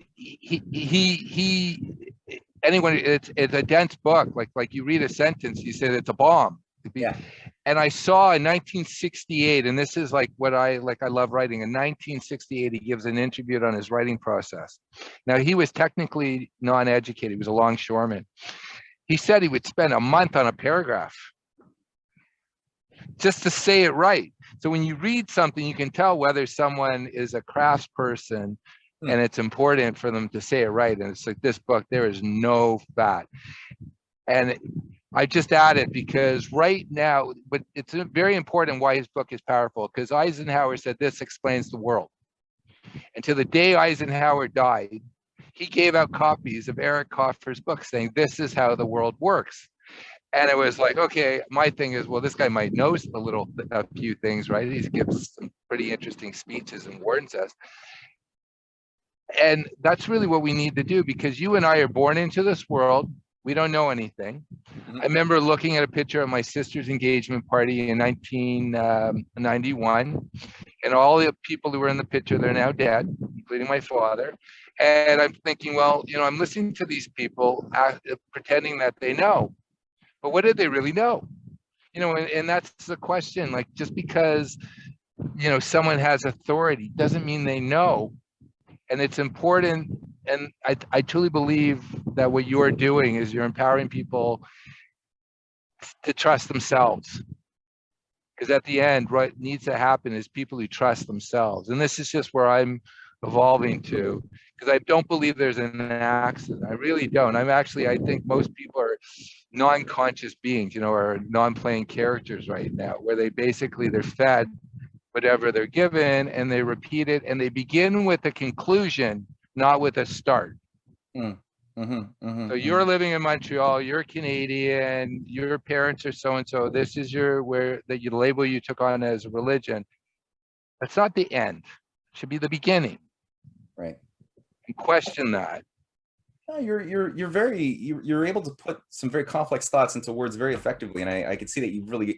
it's a dense book. Like you read a sentence, he said it's a bomb. Yeah. And I saw in 1968, and this is like what I love writing. In 1968, he gives an interview on his writing process. Now, he was technically non-educated. He was a longshoreman. He said he would spend a month on a paragraph just to say it right. So when you read something, you can tell whether someone is a craftsperson, and it's important for them to say it right. And it's like, this book, there is no fat. And I just add it because right now, but it's very important why his book is powerful, because Eisenhower said this explains the world. And to the day Eisenhower died, he gave out copies of Eric Hoffer's book saying, this is how the world works. And it was like, okay, my thing is, well, this guy might know a few things, right? He gives some pretty interesting speeches and warns us. And that's really what we need to do, because you and I are born into this world. We don't know anything. I remember looking at a picture of my sister's engagement party in 1991, and all the people who were in the picture, they're now dead, including my father. And I'm thinking, well, I'm listening to these people pretending that they know, but what did they really know? And that's the question. Like, just because, someone has authority doesn't mean they know. And it's important. And I truly believe that what you're doing is you're empowering people to trust themselves. Because at the end, what needs to happen is people who trust themselves. And this is just where I'm evolving to, because I don't believe there's an accident. I really don't. I think most people are non-conscious beings, or non-playing characters right now, where they're fed whatever they're given and they repeat it, and they begin with a conclusion, not with a start. So you're living in Montreal, you're Canadian, your parents are so-and-so, this is that you label you took on as a religion. That's not the end. It should be the beginning. Right. And question that. No, you're able to put some very complex thoughts into words very effectively. And I can see that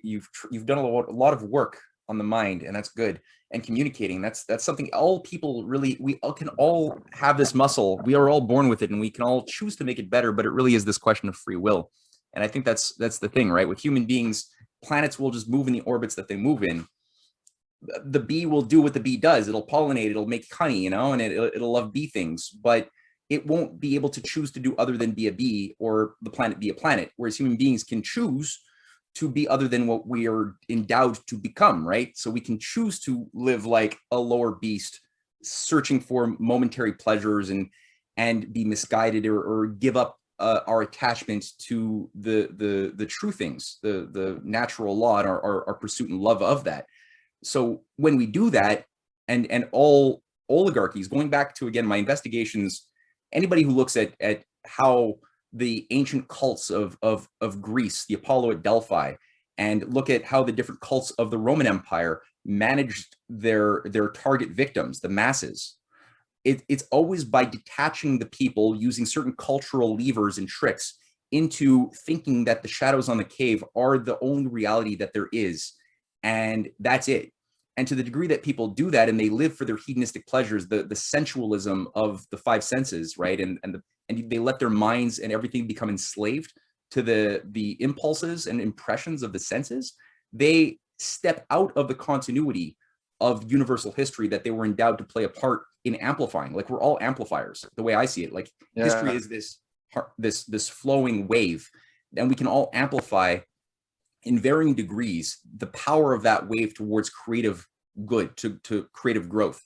you've done a lot of work on the mind, and that's good. And communicating, that's something all people really, we all can all have this muscle. We are all born with it, and we can all choose to make it better, but it really is this question of free will. And I think that's the thing, right? With human beings, planets will just move in the orbits that they move in. The bee will do what the bee does. It'll pollinate, it'll make honey, and it'll love bee things, but it won't be able to choose to do other than be a bee, or the planet be a planet. Whereas human beings can choose to be other than what we are endowed to become, right? So we can choose to live like a lower beast, searching for momentary pleasures and be misguided or give up our attachment to the true things, the natural law, and our pursuit and love of that. So when we do that, and all oligarchies, going back to, again, my investigations, anybody who looks at how the ancient cults of Greece, the Apollo at Delphi, and look at how the different cults of the Roman Empire managed their target victims, the masses. It's always by detaching the people, using certain cultural levers and tricks, into thinking that the shadows on the cave are the only reality that there is, and that's it. And to the degree that people do that, and they live for their hedonistic pleasures, the sensualism of the five senses, right, and they let their minds and everything become enslaved to the impulses and impressions of the senses, they step out of the continuity of universal history that they were endowed to play a part in amplifying. Like, we're all amplifiers, the way I see it. Like, history is this flowing wave, and we can all amplify in varying degrees the power of that wave towards creative good, to creative growth.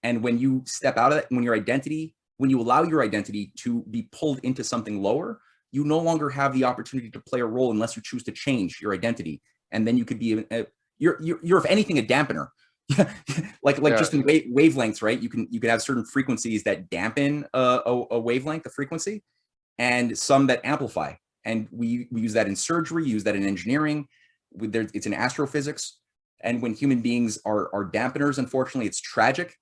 And when you step out of that, when you allow your identity to be pulled into something lower, you no longer have the opportunity to play a role unless you choose to change your identity. And then you could be you're if anything, a dampener. like just in wavelengths, right? You can have certain frequencies that dampen a wavelength, a frequency, and some that amplify. And we use that in surgery, use that in engineering. It's in astrophysics. And when human beings are dampeners, unfortunately, it's tragic.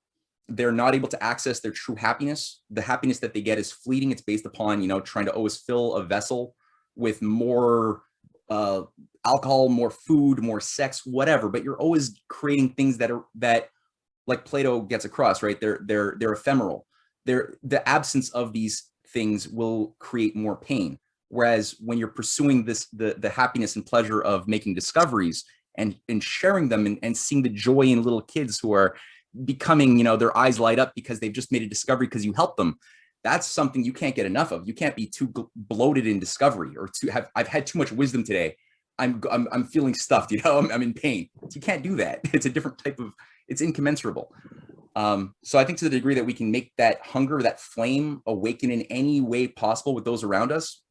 They're not able to access their true happiness. The happiness that they get is fleeting. It's based upon, trying to always fill a vessel with more alcohol, more food, more sex, whatever. But you're always creating things that like Plato gets across, right? They're ephemeral. The absence of these things will create more pain. Whereas when you're pursuing the happiness and pleasure of making discoveries and sharing them and seeing the joy in little kids who are becoming, their eyes light up because they've just made a discovery because you helped them. That's something you can't get enough of. You can't be too bloated in discovery or I've had too much wisdom today. I'm feeling stuffed, I'm in pain. You can't do that. It's a different type of, it's incommensurable. So I think to the degree that we can make that hunger, that flame awaken in any way possible with those around us,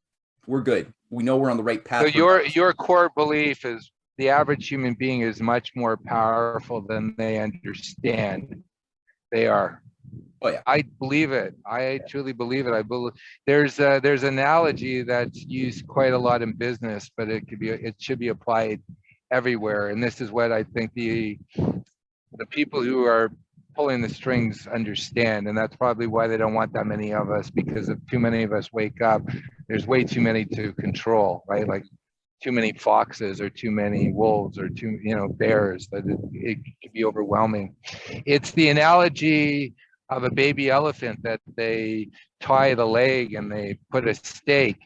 we're good. We know we're on the right path. So your core belief is the average human being is much more powerful than they understand they are. Oh yeah, I believe it. I truly believe it. I believe there's an analogy that's used quite a lot in business, but it should be applied everywhere. And this is what I think the people who are pulling the strings understand, and that's probably why they don't want that many of us, because if too many of us wake up, there's way too many to control, right? Like too many foxes or too many wolves or too bears, that it could be overwhelming. It's the analogy of a baby elephant that they tie the leg and they put a stake,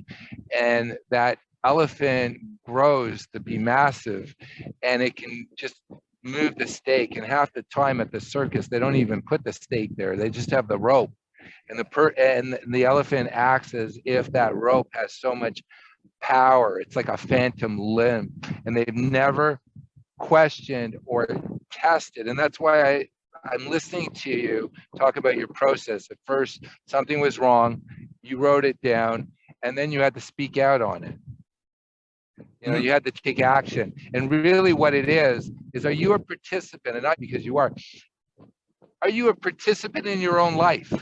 and that elephant grows to be massive, and it can just move the stake. And half the time at the circus, they don't even put the stake there, they just have the rope, and the elephant acts as if that rope has so much power. It's like a phantom limb, and they've never questioned or tested. And that's why I'm listening to you talk about your process. At first, something was wrong, you wrote it down, and then you had to speak out on it. You had to take action. And really what it is are you a participant? And not because you are you a participant in your own life?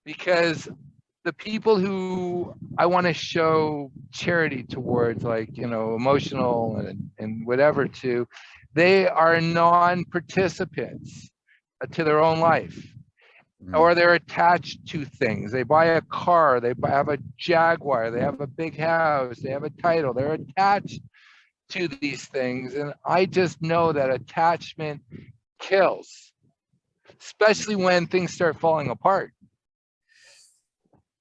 Because the people who I want to show charity towards, like, emotional and whatever to, they are non-participants to their own life. Or they're attached to things. They buy a car, they have a Jaguar, they have a big house, they have a title, they're attached to these things. And I just know that attachment kills, especially when things start falling apart.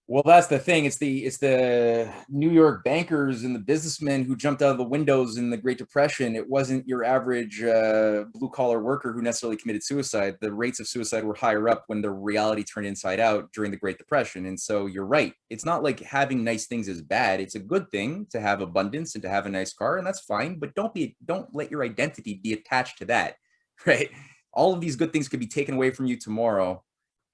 Well, that's the thing. It's the New York bankers and the businessmen who jumped out of the windows in the Great Depression. It wasn't your average blue collar worker who necessarily committed suicide. The rates of suicide were higher up when the reality turned inside out during the Great Depression. And so you're right. It's not like having nice things is bad. It's a good thing to have abundance and to have a nice car, and that's fine. But don't let your identity be attached to that, right? All of these good things could be taken away from you tomorrow.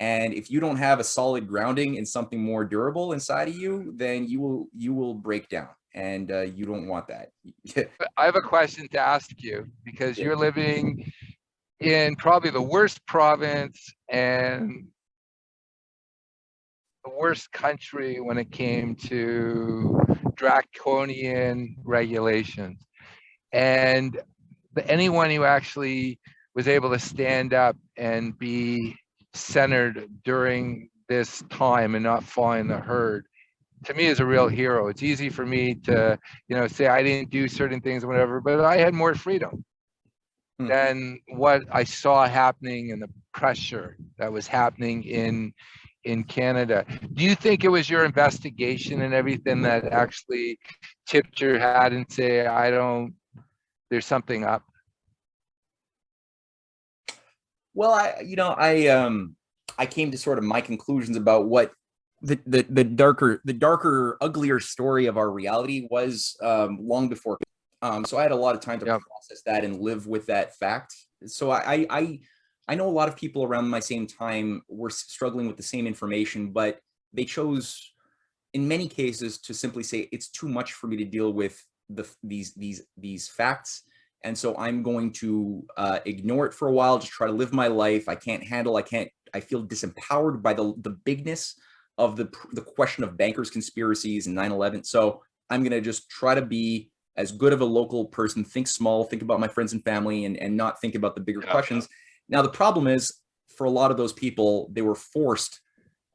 And if you don't have a solid grounding in something more durable inside of you, then you will break down, and you don't want that. I have a question to ask you, because you're living in probably the worst province and the worst country when it came to draconian regulations. And anyone who actually was able to stand up and be centered during this time and not following the herd, to me, is a real hero. It's easy for me to say I didn't do certain things or whatever, but I had more freedom than what I saw happening and the pressure that was happening in Canada. Do you think it was your investigation and everything that actually tipped your hat and say, there's something up? Well, I came to sort of my conclusions about what the darker, uglier story of our reality was long before. So I had a lot of time to Yep. process that and live with that fact. So I know a lot of people around my same time were struggling with the same information, but they chose, in many cases, to simply say it's too much for me to deal with these facts, and so I'm going to ignore it for a while, just try to live my life. I feel disempowered by the bigness of the question of bankers conspiracies and 9/11. So I'm going to just try to be as good of a local person, think small, think about my friends and family, and not think about the bigger questions. Now, the problem is, for a lot of those people, they were forced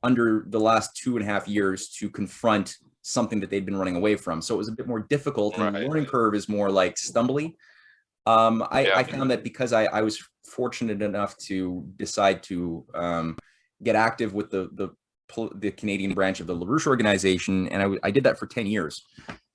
under the last 2.5 years to confront something that they'd been running away from. So it was a bit more difficult, and the learning curve is more like stumbly. I found that because I was fortunate enough to decide to get active with the Canadian branch of the LaRouche organization, and I did that for 10 years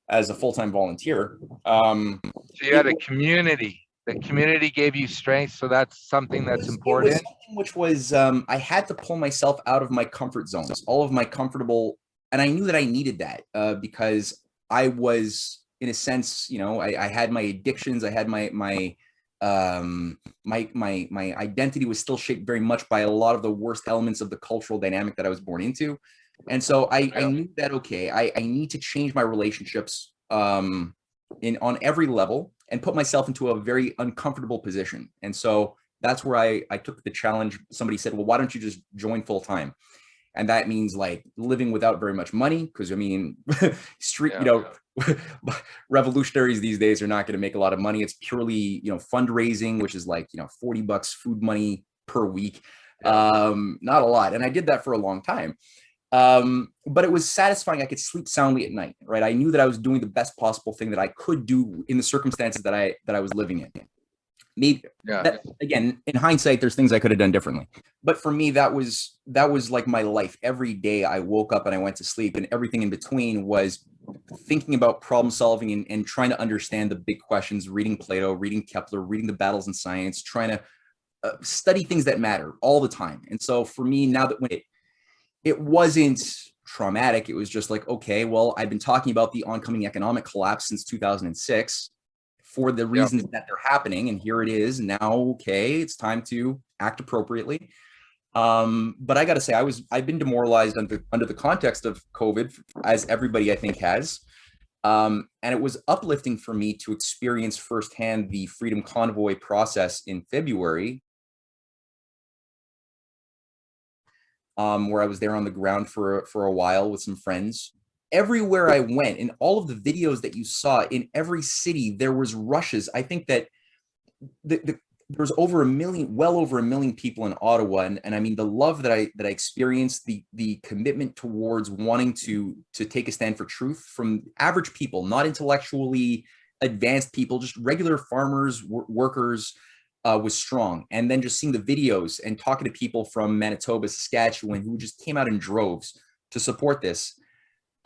as a full-time volunteer. So you had a community. The community gave you strength, so that's something that's important. It was something which was, I had to pull myself out of my comfort zones, all of my comfortable, and I knew that I needed that because I was, in a sense, I had my addictions, I had my identity was still shaped very much by a lot of the worst elements of the cultural dynamic that I was born into. And so I knew that, okay, I need to change my relationships on every level and put myself into a very uncomfortable position. And so that's where I took the challenge. Somebody said, well, why don't you just join full time? And that means like living without very much money, because I mean, revolutionaries these days are not going to make a lot of money. It's purely, fundraising, which is like, $40 food money per week. Not a lot. And I did that for a long time. But it was satisfying. I could sleep soundly at night, right? I knew that I was doing the best possible thing that I could do in the circumstances that I was living in. Maybe again, in hindsight, there's things I could have done differently. But for me, that was like my life. Every day I woke up and I went to sleep, and everything in between was thinking about problem solving and trying to understand the big questions, reading Plato, reading Kepler, reading the battles in science, trying to study things that matter all the time. And so for me, now that when it wasn't traumatic, it was just like, okay, well, I've been talking about the oncoming economic collapse since 2006 for the reasons that they're happening, and here it is now. Okay, it's time to act appropriately. But I got to say, I've been demoralized under the context of COVID, as everybody I think has. And it was uplifting for me to experience firsthand the Freedom Convoy process in February, where I was there on the ground for a while with some friends. Everywhere I went, in all of the videos that you saw, in every city, there was rushes. I think that there was well over a million people in Ottawa, and I mean the love that I experienced, the commitment towards wanting to take a stand for truth from average people, not intellectually advanced people, just regular farmers, workers, was strong. And then just seeing the videos and talking to people from Manitoba, Saskatchewan, who just came out in droves to support this,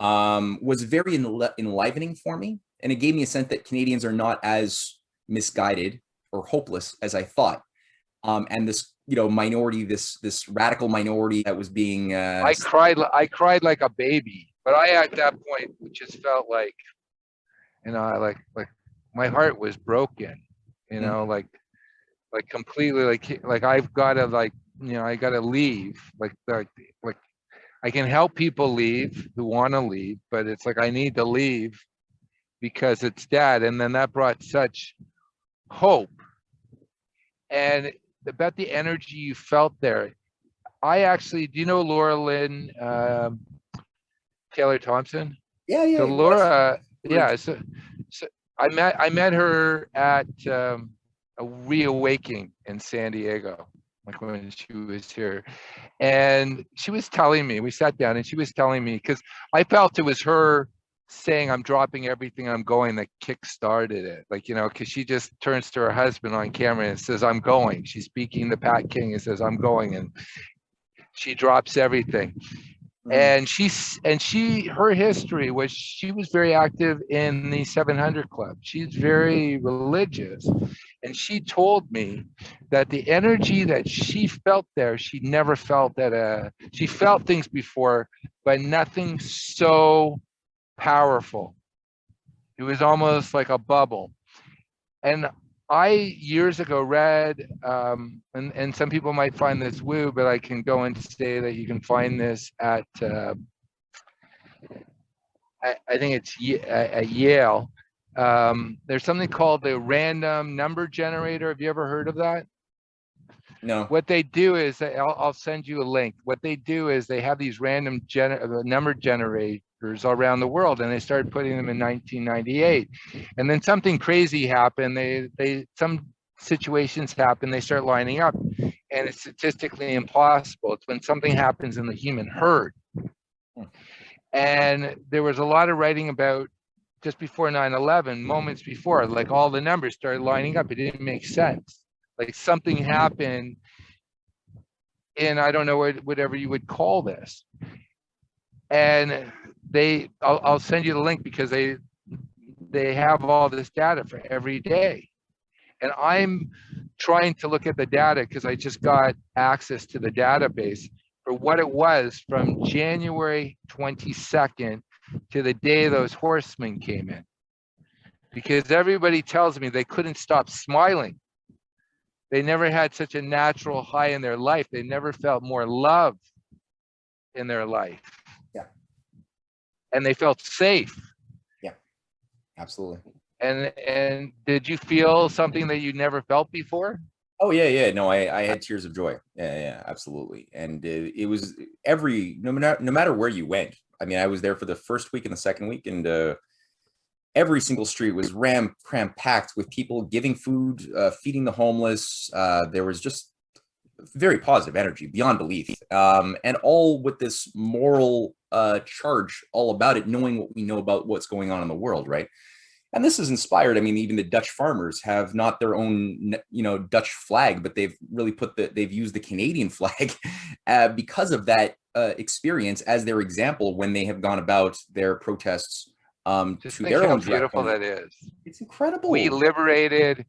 was very enlivening for me. And it gave me a sense that Canadians are not as misguided or hopeless as I thought. And this, minority, this radical minority that was being, I cried like a baby, but I, at that point, just felt like, like my heart was broken, like completely, like I've got to, I got to leave, like I can help people leave who want to leave, but it's like I need to leave because it's that. And then that brought such hope, and about the energy you felt there. I actually, do you know Laura Lynn Taylor Thompson? So Laura, so I met her at a reawakening in San Diego, like when she was here. And she was telling me, we sat down and she was telling me, because I felt it was her saying, I'm dropping everything, I'm going, that kick-started it. Like, because she just turns to her husband on camera and says, I'm going. She's speaking to Pat King and says, I'm going. And she drops everything. And her history was, she was very active in the 700 Club. She's very religious. And she told me that the energy that she felt there, she never felt she felt things before, but nothing so powerful. It was almost like a bubble. And I years ago read, and some people might find this woo, but I can go and say that you can find this at, I think it's at Yale. There's something called the random number generator. Have you ever heard of that? No. What they do is, I'll send you a link. What they do is they have these random number generators around the world, and they started putting them in 1998. And then something crazy happened. Some situations happen, they start lining up, and it's statistically impossible. It's when something happens in the human herd. And there was a lot of writing about just before 9/11, moments before, like all the numbers started lining up. It didn't make sense. Like something happened, and I don't know whatever you would call this. And I'll send you the link because they have all this data for every day. And I'm trying to look at the data because I just got access to the database for what it was from January 22nd to the day those horsemen came in. Because everybody tells me they couldn't stop smiling. They never had such a natural high in their life. They never felt more love in their life. Yeah. And they felt safe. Yeah, absolutely. And did you feel something that you never felt before? Oh yeah. No, I had tears of joy. Yeah, absolutely. And it was no matter where you went. I mean, I was there for the first week and the second week, and every single street was cram-packed with people giving food, feeding the homeless. There was just very positive energy beyond belief, and all with this moral charge all about it, knowing what we know about what's going on in the world, right? And this is inspired. I mean, even the Dutch farmers have not their own, Dutch flag, but they've really they've used the Canadian flag because of that experience as their example when they have gone about their protests Just to think their how own beautiful point. that is. It's incredible. We liberated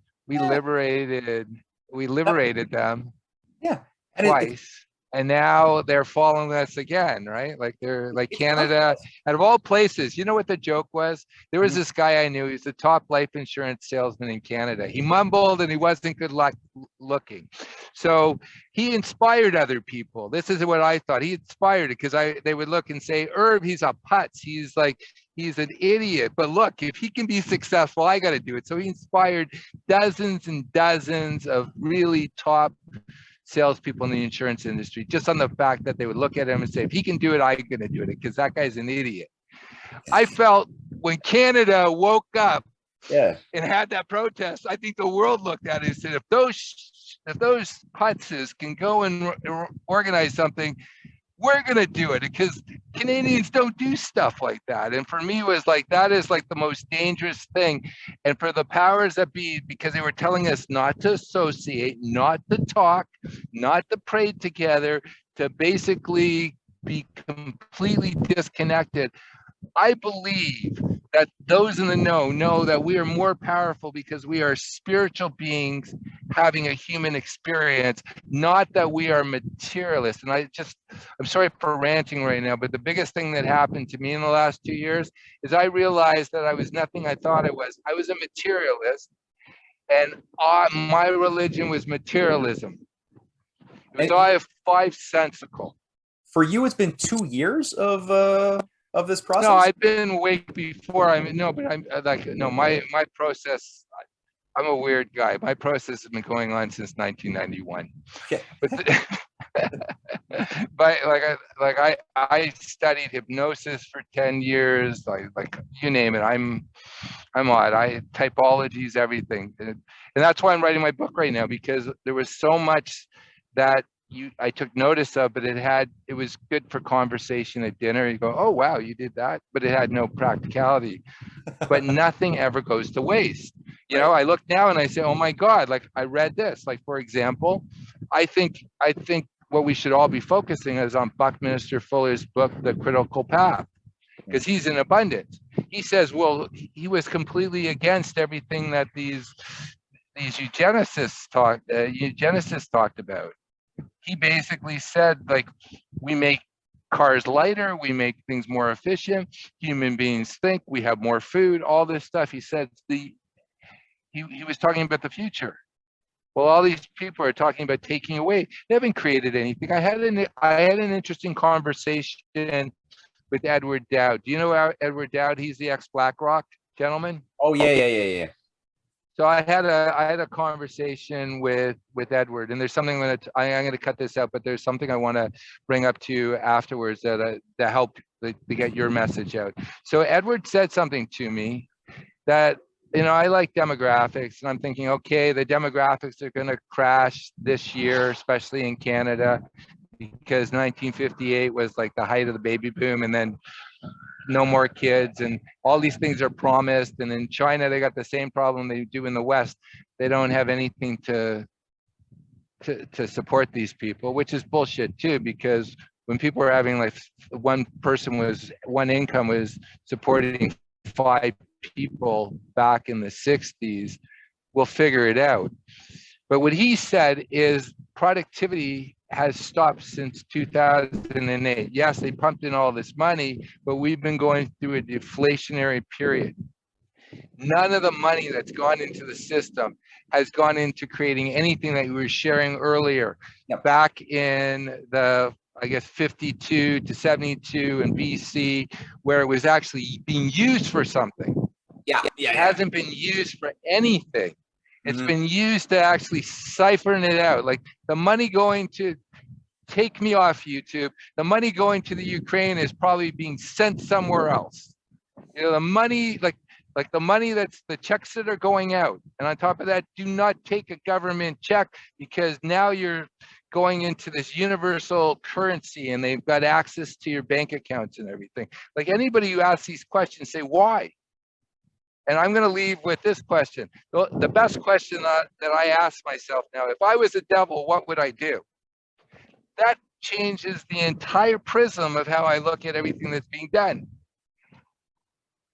them Yeah. And twice. And now they're following us again, right? Like they're like Canada, out of all places. You know what the joke was? There was this guy I knew. He's the top life insurance salesman in Canada. He mumbled and he wasn't good looking. So he inspired other people. This is what I thought. He inspired it because they would look and say, Herb, he's a putz. He's an idiot. But look, if he can be successful, I got to do it. So he inspired dozens and dozens of really top salespeople in the insurance industry, just on the fact that they would look at him and say, if he can do it, I'm going to do it because that guy's an idiot. I felt when Canada woke up and had that protest, I think the world looked at it and said, if those putzes can go and organize something, we're going to do it because Canadians don't do stuff like that. And for me, it was like, that is like the most dangerous thing. And for the powers that be, because they were telling us not to associate, not to talk, not to pray together, to basically be completely disconnected. I believe that those in the know that we are more powerful because we are spiritual beings having a human experience, not that we are materialists. And I'm sorry for ranting right now, but the biggest thing that happened to me in the last 2 years is I realized that I was nothing I thought I was. I was a materialist, and my religion was materialism. It was all five-sensical. For you, it's been 2 years of this process? No, I've been way before. My process, I'm a weird guy. My process has been going on since 1991. Okay. But I studied hypnosis for 10 years, like you name it. I'm odd. Typologies, everything. And that's why I'm writing my book right now, because there was so much that I took notice of, but it was good for conversation at dinner. You go, oh wow, you did that, but it had no practicality. But nothing ever goes to waste. I look now and I say, oh my God, like I read this. Like, for example, I think what we should all be focusing is on Buckminster Fuller's book, The Critical Path, because he's in abundance. He says, well, he was completely against everything that these these eugenicists talked about. He basically said, like, we make cars lighter, we make things more efficient, human beings think, we have more food, all this stuff. He said he was talking about the future. Well, all these people are talking about taking away. They haven't created anything. I had an interesting conversation with Edward Dowd. Do you know Edward Dowd? He's the ex-BlackRock gentleman. Oh yeah. So I had a conversation with Edward, and there's something that I'm going to cut this out, but there's something I want to bring up to you afterwards that help to get your message out. So Edward said something to me that, I like demographics, and I'm thinking, okay, the demographics are going to crash this year, especially in Canada, because 1958 was like the height of the baby boom, and then no more kids, and all these things are promised. And in China, they got the same problem they do in the West. They don't have anything to support these people, which is bullshit too, because when people are having, like, one income was supporting 5 people back in the 60s, we'll figure it out. But what he said is productivity has stopped since 2008. Yes, they pumped in all this money, but we've been going through a deflationary period. None of the money that's gone into the system has gone into creating anything that we were sharing earlier. Yep. Back in the, I guess, 52 to 72 in BC, where it was actually being used for something. It hasn't been used for anything. It's been used to actually siphon it out. Like the money going to take me off YouTube, the money going to the Ukraine is probably being sent somewhere else. The money, like the money that's the checks that are going out. And on top of that, do not take a government check, because now you're going into this universal currency and they've got access to your bank accounts and everything. Like anybody who asks these questions, say, why? And I'm going to leave with this question. The best question that I ask myself now, if I was a devil, what would I do? That changes the entire prism of how I look at everything that's being done.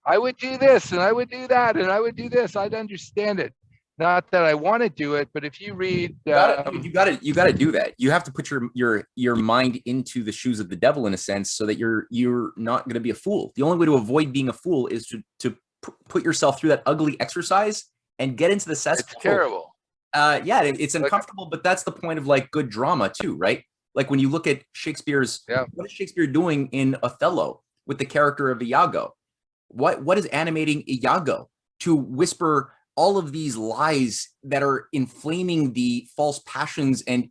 I would do this, and I would do that, and I would do this. I'd understand it. Not that I want to do it, but if you read, you got to do that. You have to put your mind into the shoes of the devil, in a sense, so that you're not going to be a fool. The only way to avoid being a fool is to put yourself through that ugly exercise and get into the cesspool. It's terrible. It's uncomfortable, but that's the point of, like, good drama too, right? Like when you look at Shakespeare's, what is Shakespeare doing in Othello with the character of Iago? What is animating Iago to whisper all of these lies that are inflaming the false passions and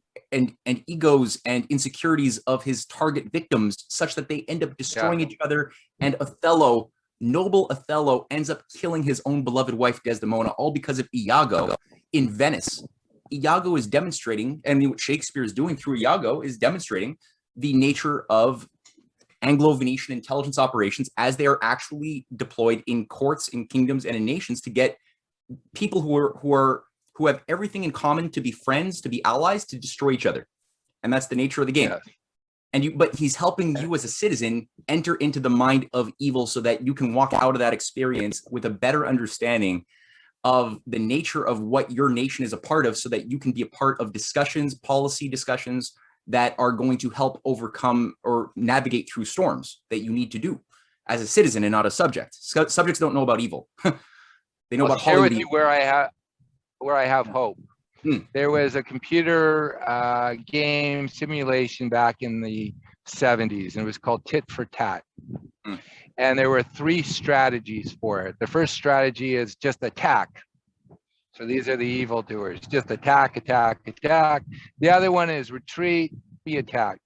egos and insecurities of his target victims, such that they end up destroying each other? And Othello, noble Othello, ends up killing his own beloved wife Desdemona, all because of Iago in Venice. Iago is demonstrating, and what Shakespeare is doing through Iago is demonstrating the nature of Anglo-Venetian intelligence operations as they are actually deployed in courts, in kingdoms, and in nations to get people who have everything in common to be friends, to be allies, to destroy each other. And that's the nature of the game. But he's helping you as a citizen enter into the mind of evil so that you can walk out of that experience with a better understanding of the nature of what your nation is a part of, so that you can be a part of discussions, policy discussions that are going to help overcome or navigate through storms that you need to do as a citizen and not a subject. Subjects don't know about evil. They know about share with you where I have hope. There was a computer game simulation back in the 70s, and it was called Tit for Tat. And there were 3 strategies for it. The first strategy is just attack. So these are the evildoers, just attack, attack, attack. The other one is retreat, be attacked.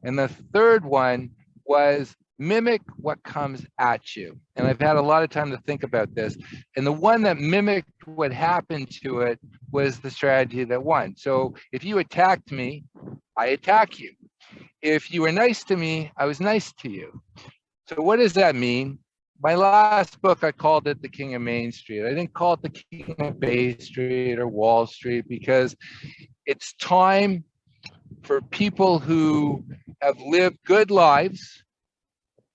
And the third one was mimic what comes at you. And I've had a lot of time to think about this. And the one that mimicked what happened to it was the strategy that won. So if you attacked me, I attack you. If you were nice to me, I was nice to you. So what does that mean? My last book, I called it The King of Main Street. I didn't call it The King of Bay Street or Wall Street, because it's time for people who have lived good lives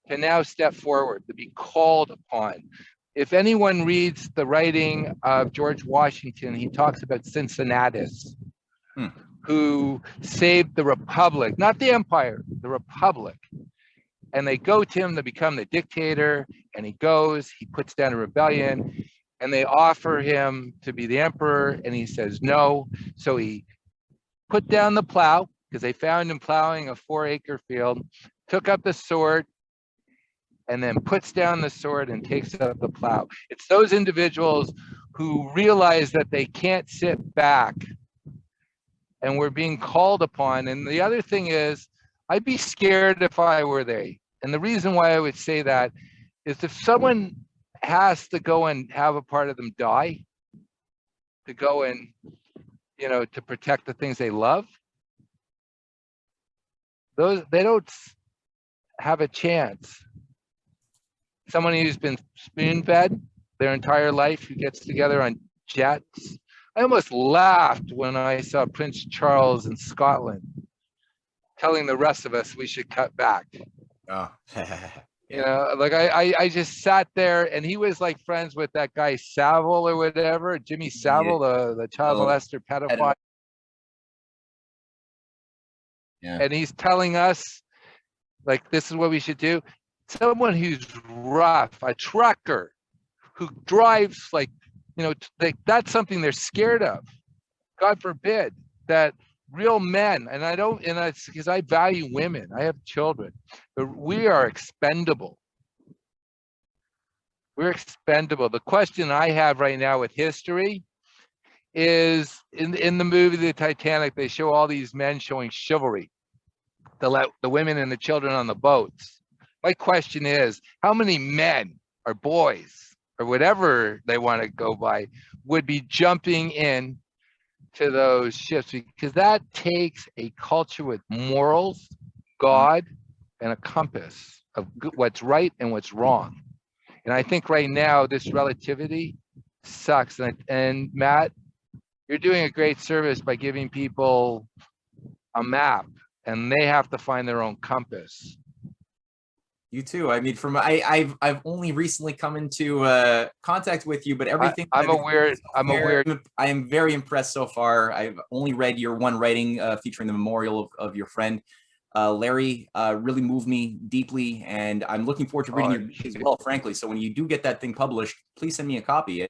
to now step forward, to be called upon. if anyone reads the writing of George Washington, he talks about Cincinnatus, who saved the Republic, not the empire, the Republic. And they go to him to become the dictator, and he goes, he puts down a rebellion, and they offer him to be the emperor, and he says no. So he put down the plow, because they found him plowing a 4-acre field, took up the sword, and then puts down the sword and takes up the plow. It's those individuals who realize that they can't sit back, and we're being called upon. And the other thing is, I'd be scared if I were they. And the reason why I would say that is if someone has to go and have a part of them die, to go and, you know, to protect the things they love, those, they don't have a chance. Someone who's been spoon-fed their entire life, who gets together on jets. I almost laughed when I saw Prince Charles in Scotland telling the rest of us we should cut back. Oh. You know, like I just sat there, and he was like friends with that guy Savile or whatever, Jimmy Savile, the child molester pedophile. Yeah. And he's telling us, like, this is what we should do. Someone who's rough, a trucker who drives, like, you know, that's something they're scared of. God forbid that real men, and I don't, and it's because I value women, I have children, but we are expendable. We're expendable. The question I have right now with history is, in the movie The Titanic, they show all these men showing chivalry to let the women and the children on the boats. My question is, how many men or boys or whatever they want to go by would be jumping in to those ships? Because that takes a culture with morals, God, and a compass of what's right and what's wrong. And I think right now this relativity sucks. And Matt, you're doing a great service by giving people a map, and they have to find their own compass. You too. I mean, I've only recently come into contact with you, but everything I'm aware. I am very impressed so far. I've only read your one writing featuring the memorial of your friend Larry. Really moved me deeply, and I'm looking forward to reading your book as well, frankly. So when you do get that thing published, please send me a copy.